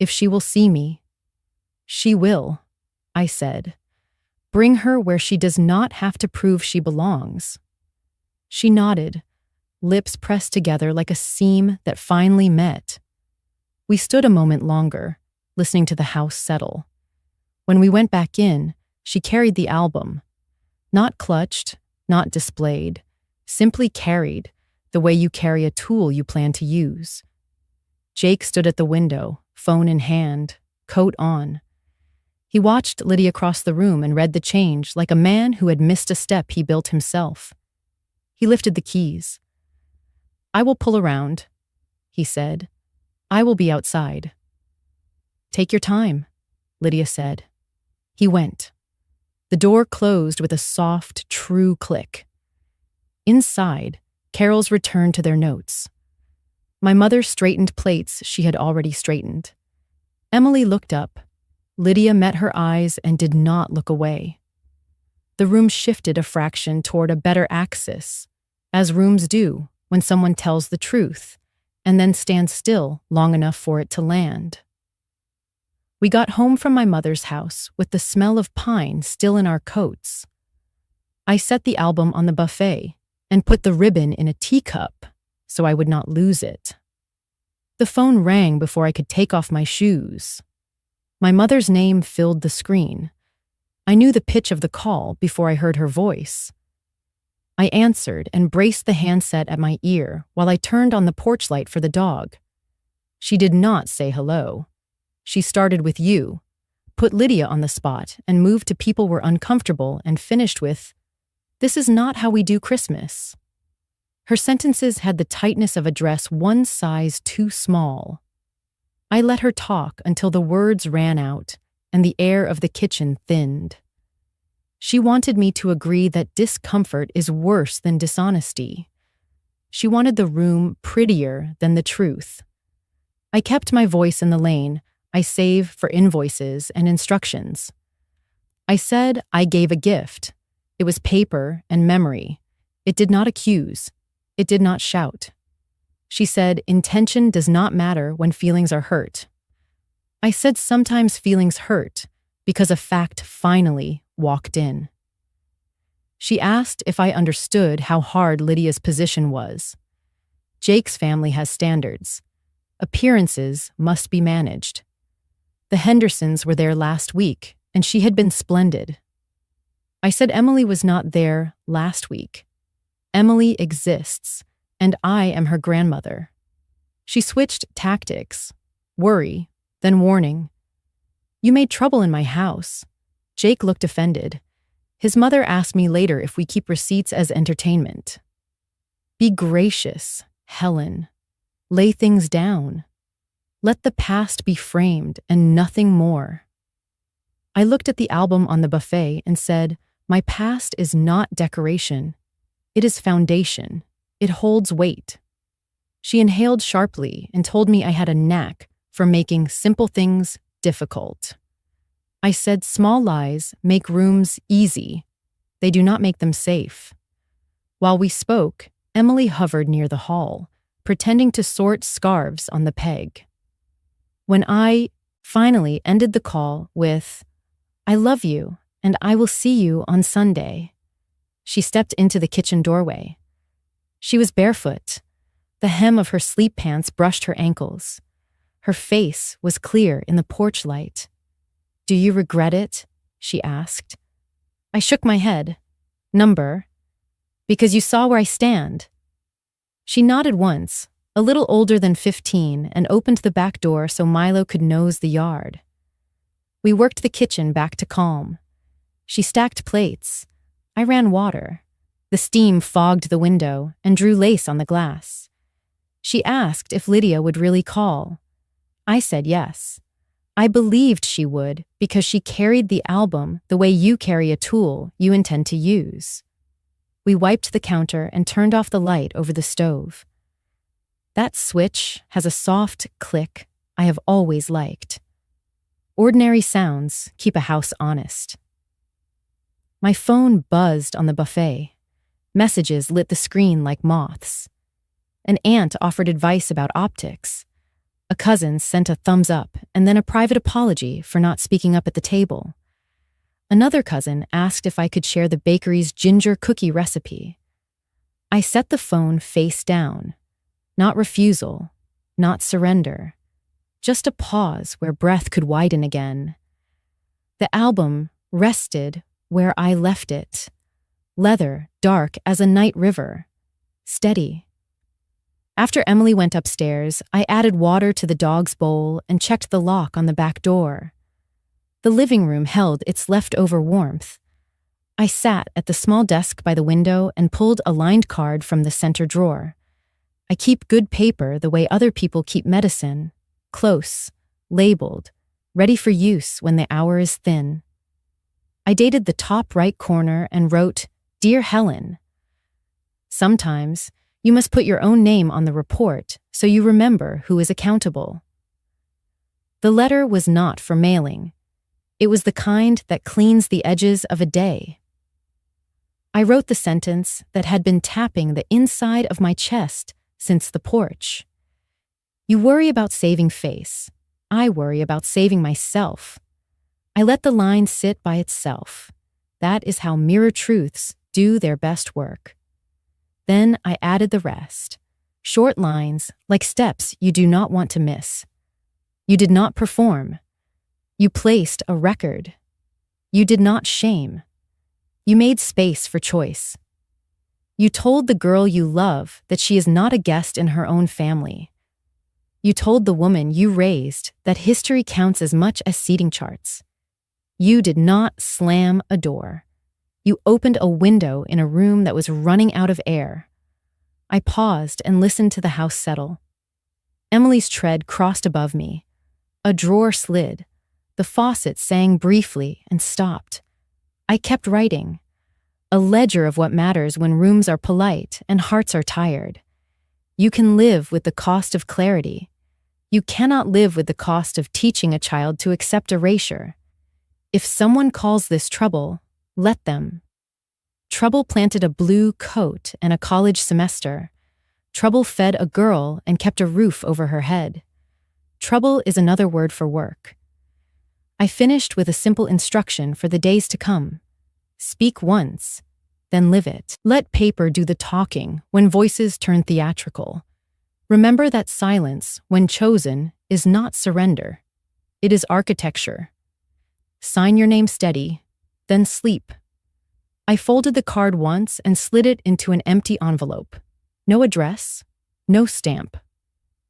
"If she will see me." "She will," I said. "Bring her where she does not have to prove she belongs." She nodded, lips pressed together like a seam that finally met. We stood a moment longer, listening to the house settle. When we went back in, she carried the album. Not clutched, not displayed, simply carried, the way you carry a tool you plan to use. Jake stood at the window, phone in hand, coat on. He watched Lydia cross the room and read the change like a man who had missed a step he built himself. He lifted the keys. "I will pull around," he said. "I will be outside." "Take your time," Lydia said. He went. The door closed with a soft, true click. Inside, Carols returned to their notes. My mother straightened plates she had already straightened. Emily looked up. Lydia met her eyes and did not look away. The room shifted a fraction toward a better axis, as rooms do when someone tells the truth, and then stands still long enough for it to land. We got home from my mother's house with the smell of pine still in our coats. I set the album on the buffet and put the ribbon in a teacup so I would not lose it. The phone rang before I could take off my shoes. My mother's name filled the screen. I knew the pitch of the call before I heard her voice. I answered and braced the handset at my ear while I turned on the porch light for the dog. She did not say hello. She started with you, put Lydia on the spot, and moved to people were uncomfortable and finished with, "This is not how we do Christmas." Her sentences had the tightness of a dress one size too small. I let her talk until the words ran out and the air of the kitchen thinned. She wanted me to agree that discomfort is worse than dishonesty. She wanted the room prettier than the truth. I kept my voice in the lane. I save for invoices and instructions. I said I gave a gift. It was paper and memory. It did not accuse. It did not shout. She said intention does not matter when feelings are hurt. I said sometimes feelings hurt because a fact finally walked in. She asked if I understood how hard Lydia's position was. Jake's family has standards. Appearances must be managed. The Hendersons were there last week, and she had been splendid. I said Emily was not there last week. Emily exists, and I am her grandmother. She switched tactics. Worry, then warning. You made trouble in my house. Jake looked offended. His mother asked me later if we keep receipts as entertainment. Be gracious, Helen. Lay things down. Let the past be framed and nothing more. I looked at the album on the buffet and said, my past is not decoration. It is foundation. It holds weight. She inhaled sharply and told me I had a knack for making simple things difficult. I said small lies make rooms easy. They do not make them safe. While we spoke, Emily hovered near the hall, pretending to sort scarves on the peg. When I finally ended the call with, I love you, and I will see you on Sunday, she stepped into the kitchen doorway. She was barefoot. The hem of her sleep pants brushed her ankles. Her face was clear in the porch light. Do you regret it? She asked. I shook my head. Number? Because you saw where I stand. She nodded once, a little older than 15, and opened the back door so Milo could nose the yard. We worked the kitchen back to calm. She stacked plates. I ran water. The steam fogged the window and drew lace on the glass. She asked if Lydia would really call. I said yes. I believed she would because she carried the album the way you carry a tool you intend to use. We wiped the counter and turned off the light over the stove. That switch has a soft click I have always liked. Ordinary sounds keep a house honest. My phone buzzed on the buffet. Messages lit the screen like moths. An aunt offered advice about optics. A cousin sent a thumbs up and then a private apology for not speaking up at the table. Another cousin asked if I could share the bakery's ginger cookie recipe. I set the phone face down. Not refusal, not surrender. Just a pause where breath could widen again. The album rested where I left it. Leather, dark as a night river. Steady. After Emily went upstairs, I added water to the dog's bowl and checked the lock on the back door. The living room held its leftover warmth. I sat at the small desk by the window and pulled a lined card from the center drawer. I keep good paper the way other people keep medicine. Close, labeled, ready for use when the hour is thin. I dated the top right corner and wrote, Dear Helen. Sometimes, you must put your own name on the report so you remember who is accountable. The letter was not for mailing. It was the kind that cleans the edges of a day. I wrote the sentence that had been tapping the inside of my chest since the porch. You worry about saving face. I worry about saving myself. I let the line sit by itself. That is how mirror truths do their best work. Then I added the rest. Short lines, like steps you do not want to miss. You did not perform. You placed a record. You did not shame. You made space for choice. You told the girl you love that she is not a guest in her own family. You told the woman you raised that history counts as much as seating charts. You did not slam a door. You opened a window in a room that was running out of air. I paused and listened to the house settle. Emily's tread crossed above me. A drawer slid. The faucet sang briefly and stopped. I kept writing, a ledger of what matters when rooms are polite and hearts are tired. You can live with the cost of clarity. You cannot live with the cost of teaching a child to accept erasure. If someone calls this trouble, let them. Trouble planted a blue coat and a college semester. Trouble fed a girl and kept a roof over her head. Trouble is another word for work. I finished with a simple instruction for the days to come. Speak once, then live it. Let paper do the talking when voices turn theatrical. Remember that silence, when chosen, is not surrender. It is architecture. Sign your name steady, then sleep. I folded the card once and slid it into an empty envelope. No address, no stamp.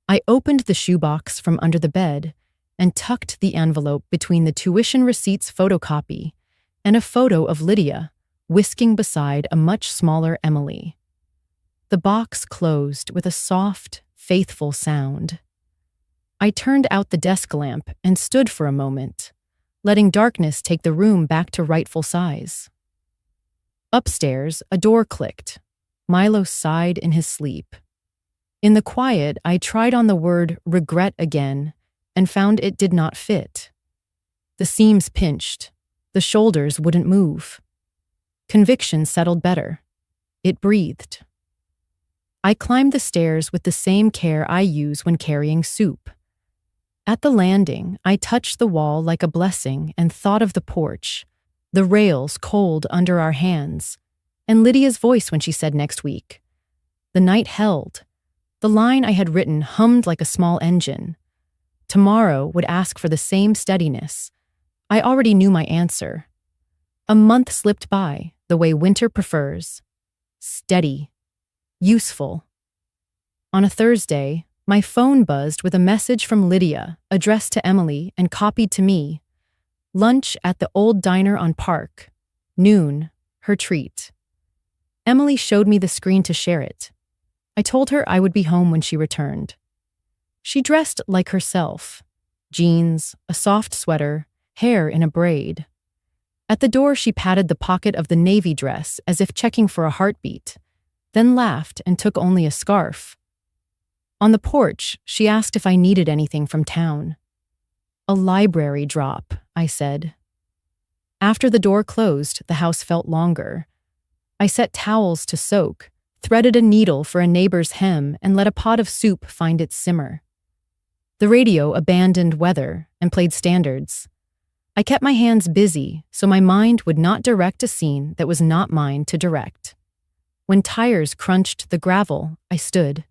I opened the shoebox from under the bed and tucked the envelope between the tuition receipts photocopy and a photo of Lydia whisking beside a much smaller Emily. The box closed with a soft, faithful sound. I turned out the desk lamp and stood for a moment, letting darkness take the room back to rightful size. Upstairs, a door clicked. Milo sighed in his sleep. In the quiet, I tried on the word regret again and found it did not fit. The seams pinched. The shoulders wouldn't move. Conviction settled better. It breathed. I climbed the stairs with the same care I use when carrying soup. At the landing, I touched the wall like a blessing and thought of the porch, the rails cold under our hands, and Lydia's voice when she said next week. The night held. The line I had written hummed like a small engine. Tomorrow would ask for the same steadiness. I already knew my answer. A month slipped by, the way winter prefers. Steady. Useful. On a Thursday, my phone buzzed with a message from Lydia, addressed to Emily and copied to me. Lunch at the old diner on Park. Noon, her treat. Emily showed me the screen to share it. I told her I would be home when she returned. She dressed like herself. Jeans, a soft sweater, hair in a braid. At the door, she patted the pocket of the navy dress as if checking for a heartbeat, then laughed and took only a scarf. On the porch, she asked if I needed anything from town. A library drop, I said. After the door closed, the house felt longer. I set towels to soak, threaded a needle for a neighbor's hem, and let a pot of soup find its simmer. The radio abandoned weather and played standards. I kept my hands busy so my mind would not direct a scene that was not mine to direct. When tires crunched the gravel, I stood.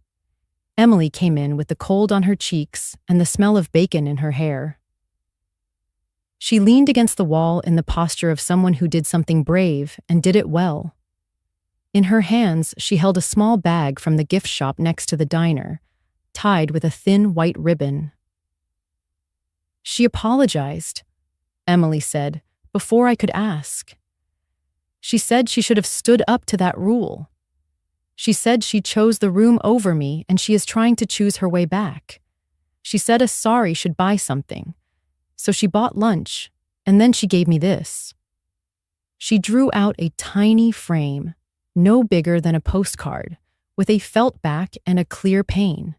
Emily came in with the cold on her cheeks and the smell of bacon in her hair. She leaned against the wall in the posture of someone who did something brave and did it well. In her hands, she held a small bag from the gift shop next to the diner, tied with a thin white ribbon. She apologized, Emily said, before I could ask. She said she should have stood up to that rule. She said she chose the room over me and she is trying to choose her way back. She said a sorry should buy something. So she bought lunch, and then she gave me this. She drew out a tiny frame, no bigger than a postcard, with a felt back and a clear pane.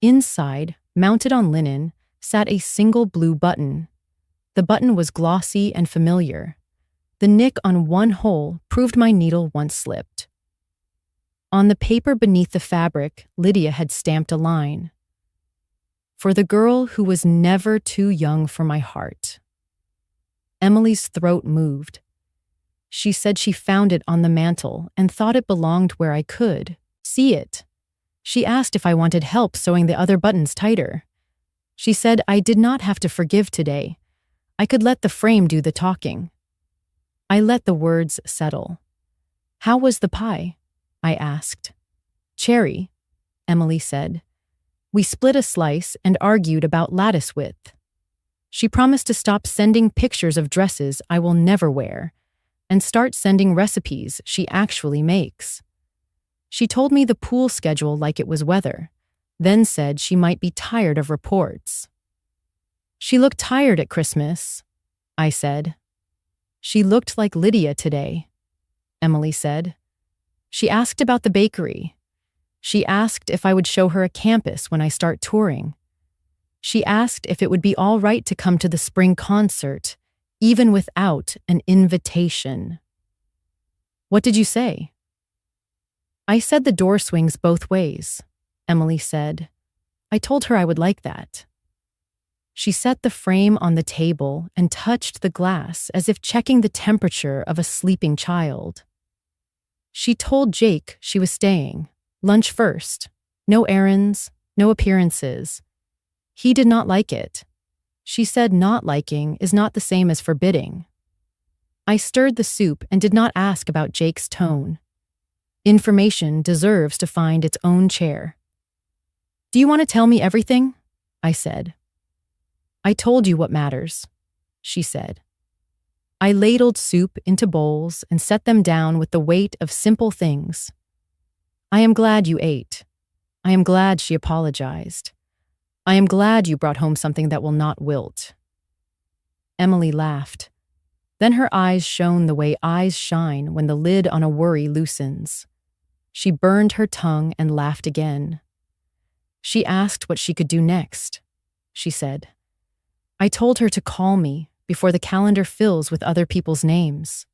Inside, mounted on linen, sat a single blue button. The button was glossy and familiar. The nick on one hole proved my needle once slipped. On the paper beneath the fabric, Lydia had stamped a line. For the girl who was never too young for my heart. Emily's throat moved. She said she found it on the mantel and thought it belonged where I could see it. She asked if I wanted help sewing the other buttons tighter. She said I did not have to forgive today. I could let the frame do the talking. I let the words settle. How was the pie? I asked. Cherry, Emily said. We split a slice and argued about lattice width. She promised to stop sending pictures of dresses I will never wear and start sending recipes she actually makes. She told me the pool schedule like it was weather, then said she might be tired of reports. She looked tired at Christmas, I said. She looked like Lydia today, Emily said. She asked about the bakery. She asked if I would show her a campus when I start touring. She asked if it would be all right to come to the spring concert, even without an invitation. What did you say? I said the door swings both ways, Emily said. I told her I would like that. She set the frame on the table and touched the glass as if checking the temperature of a sleeping child. She told Jake she was staying. Lunch first. No errands, no appearances. He did not like it. She said not liking is not the same as forbidding. I stirred the soup and did not ask about Jake's tone. Information deserves to find its own chair. Do you want to tell me everything? I said. I told you what matters, she said. I ladled soup into bowls and set them down with the weight of simple things. I am glad you ate. I am glad she apologized. I am glad you brought home something that will not wilt. Emily laughed. Then her eyes shone the way eyes shine when the lid on a worry loosens. She burned her tongue and laughed again. She asked what she could do next, she said. I told her to call me before the calendar fills with other people's names.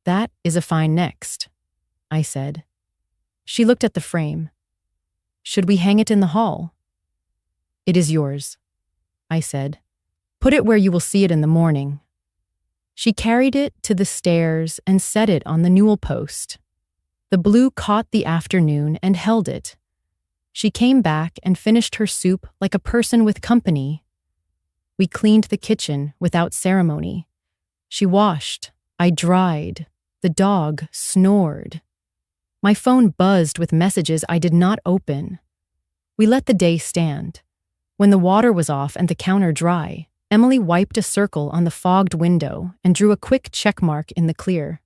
That is a fine next, I said. She looked at the frame. Should we hang it in the hall? It is yours, I said. Put it where you will see it in the morning. She carried it to the stairs and set it on the newel post. The blue caught the afternoon and held it. She came back and finished her soup like a person with company. We cleaned the kitchen without ceremony. She washed. I dried. The dog snored. My phone buzzed with messages I did not open. We let the day stand. When the water was off and the counter dry, Emily wiped a circle on the fogged window and drew a quick check mark in the clear.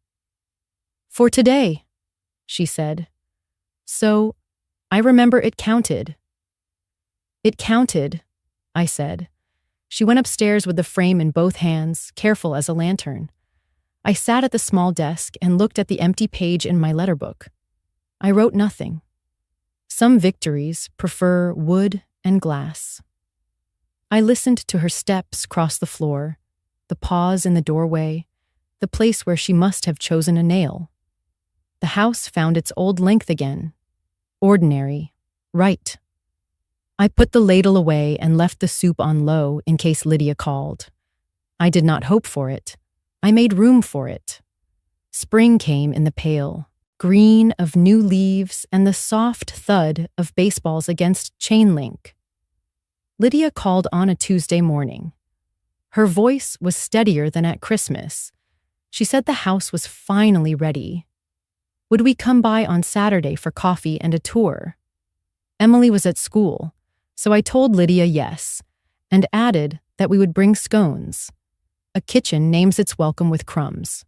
For today, she said. So, I remember it counted. It counted, I said. She went upstairs with the frame in both hands, careful as a lantern. I sat at the small desk and looked at the empty page in my letter book. I wrote nothing. Some victories prefer wood and glass. I listened to her steps cross the floor, the pause in the doorway, the place where she must have chosen a nail. The house found its old length again. Ordinary. Right. I put the ladle away and left the soup on low in case Lydia called. I did not hope for it. I made room for it. Spring came in the pail, green of new leaves and the soft thud of baseballs against chain link. Lydia called on a Tuesday morning. Her voice was steadier than at Christmas. She said the house was finally ready. Would we come by on Saturday for coffee and a tour? Emily was at school, so I told Lydia yes, and added that we would bring scones. A kitchen names its welcome with crumbs.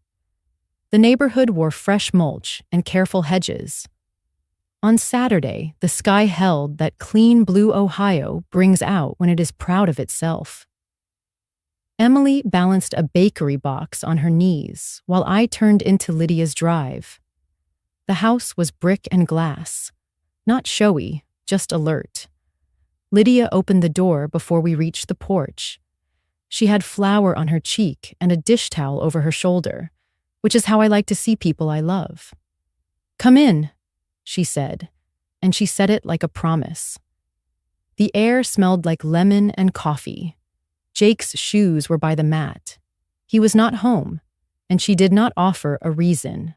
The neighborhood wore fresh mulch and careful hedges. On Saturday, the sky held that clean blue Ohio brings out when it is proud of itself. Emily balanced a bakery box on her knees while I turned into Lydia's drive. The house was brick and glass, not showy, just alert. Lydia opened the door before we reached the porch. She had flour on her cheek and a dish towel over her shoulder, which is how I like to see people I love. Come in, she said, and she said it like a promise. The air smelled like lemon and coffee. Jake's shoes were by the mat. He was not home, and she did not offer a reason.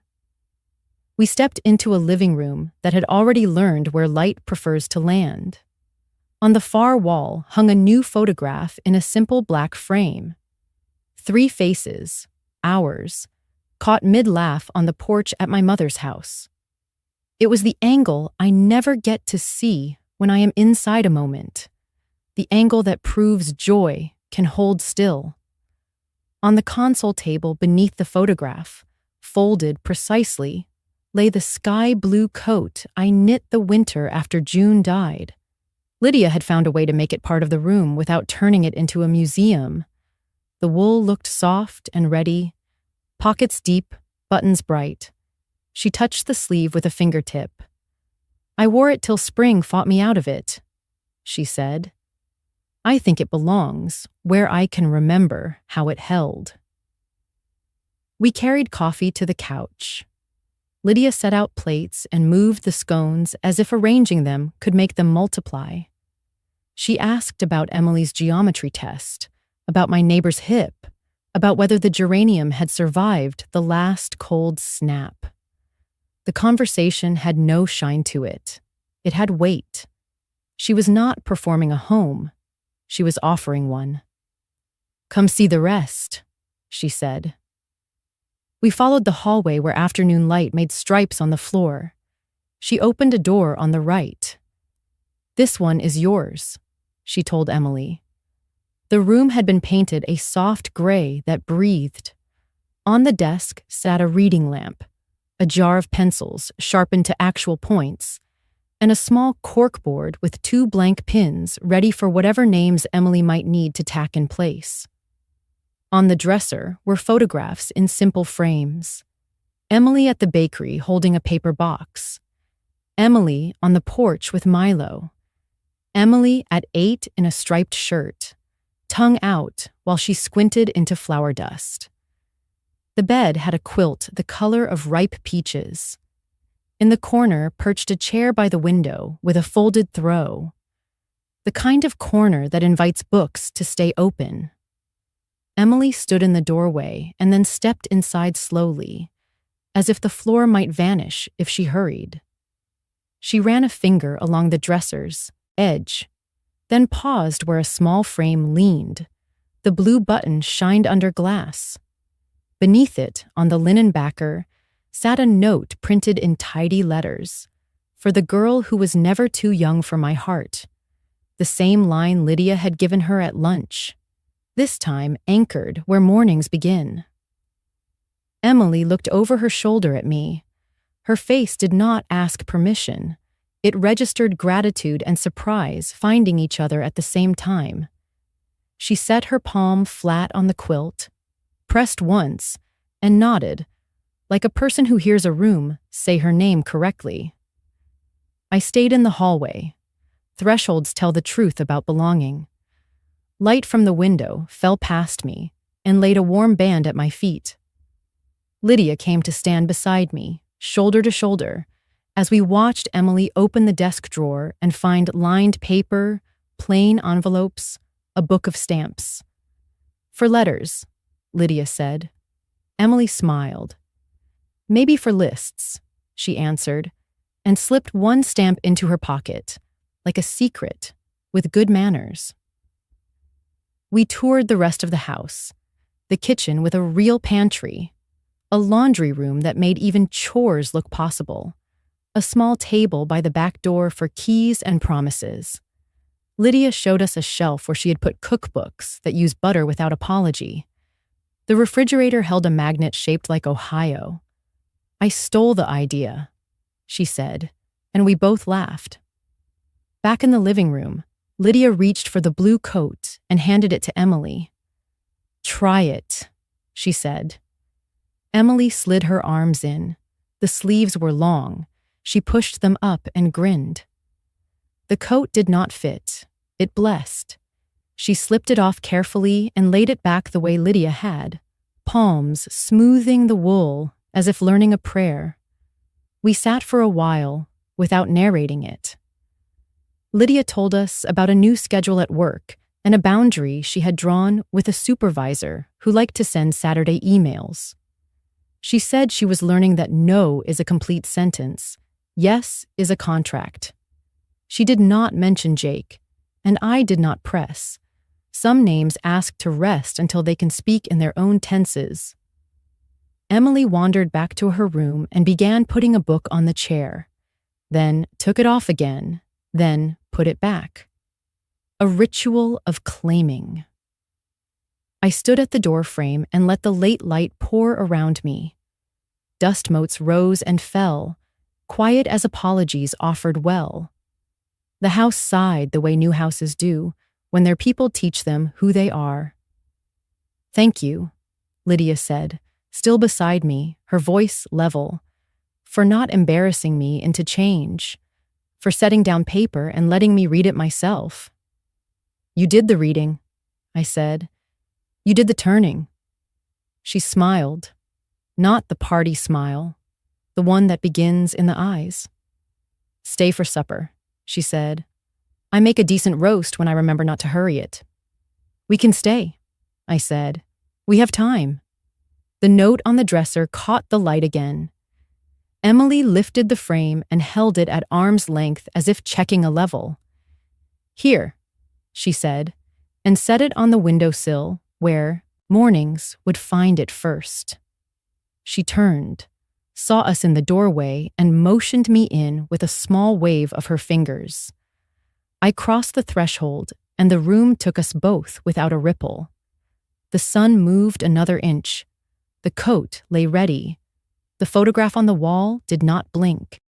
We stepped into a living room that had already learned where light prefers to land. On the far wall hung a new photograph in a simple black frame. 3 faces, ours, caught mid-laugh on the porch at my mother's house. It was the angle I never get to see when I am inside a moment, the angle that proves joy can hold still. On the console table beneath the photograph, folded precisely, lay the sky blue coat I knit the winter after June died. Lydia had found a way to make it part of the room without turning it into a museum. The wool looked soft and ready, Pockets deep, buttons bright. She touched the sleeve with a fingertip. "I wore it till spring fought me out of it," she said. "I think it belongs where I can remember how it held." We carried coffee to the couch. Lydia set out plates and moved the scones as if arranging them could make them multiply. She asked about Emily's geometry test, about my neighbor's hip, about whether the geranium had survived the last cold snap. The conversation had no shine to it. It had weight. She was not performing a home. She was offering one. "Come see the rest," she said. We followed the hallway where afternoon light made stripes on the floor. She opened a door on the right. "This one is yours," she told Emily. The room had been painted a soft gray that breathed. On the desk sat a reading lamp, a jar of pencils sharpened to actual points, and a small corkboard with 2 blank pins ready for whatever names Emily might need to tack in place. On the dresser were photographs in simple frames. Emily at the bakery holding a paper box. Emily on the porch with Milo. Emily at 8 in a striped shirt, tongue out while she squinted into flour dust. The bed had a quilt the color of ripe peaches. In the corner perched a chair by the window with a folded throw. The kind of corner that invites books to stay open. Emily stood in the doorway and then stepped inside slowly, as if the floor might vanish if she hurried. She ran a finger along the dresser's edge, then paused where a small frame leaned. The blue button shined under glass. Beneath it, on the linen backer, sat a note printed in tidy letters, "For the girl who was never too young for my heart." The same line Lydia had given her at lunch, this time anchored where mornings begin. Emily looked over her shoulder at me. Her face did not ask permission. It registered gratitude and surprise finding each other at the same time. She set her palm flat on the quilt, pressed once, and nodded, like a person who hears a room say her name correctly. I stayed in the hallway. Thresholds tell the truth about belonging. Light from the window fell past me and laid a warm band at my feet. Lydia came to stand beside me, shoulder to shoulder, as we watched Emily open the desk drawer and find lined paper, plain envelopes, a book of stamps. "For letters," Lydia said. Emily smiled. "Maybe for lists," she answered, and slipped one stamp into her pocket, like a secret, with good manners. We toured the rest of the house, the kitchen with a real pantry, a laundry room that made even chores look possible, a small table by the back door for keys and promises. Lydia showed us a shelf where she had put cookbooks that use butter without apology. The refrigerator held a magnet shaped like Ohio. "I stole the idea," she said, and we both laughed. Back in the living room, Lydia reached for the blue coat and handed it to Emily. "Try it," she said. Emily slid her arms in. The sleeves were long. She pushed them up and grinned. The coat did not fit. It blessed. She slipped it off carefully and laid it back the way Lydia had, palms smoothing the wool as if learning a prayer. We sat for a while without narrating it. Lydia told us about a new schedule at work and a boundary she had drawn with a supervisor who liked to send Saturday emails. She said she was learning that no is a complete sentence, yes is a contract. She did not mention Jake, and I did not press. Some names ask to rest until they can speak in their own tenses. Emily wandered back to her room and began putting a book on the chair, then took it off again, then put it back. A ritual of claiming. I stood at the door frame and let the late light pour around me. Dust motes rose and fell, quiet as apologies offered well. The house sighed the way new houses do when their people teach them who they are. "Thank you," Lydia said, still beside me, her voice level, for not embarrassing me into change, for setting down paper and letting me read it myself. "You did the reading," I said. "You did the turning." She smiled, not the party smile, the one that begins in the eyes. "Stay for supper," she said. "I make a decent roast when I remember not to hurry it." "We can stay," I said. "We have time." The note on the dresser caught the light again. Emily lifted the frame and held it at arm's length as if checking a level. "Here," she said, and set it on the windowsill where mornings would find it first. She turned, saw us in the doorway, and motioned me in with a small wave of her fingers. I crossed the threshold, and the room took us both without a ripple. The sun moved another inch. The coat lay ready. The photograph on the wall did not blink.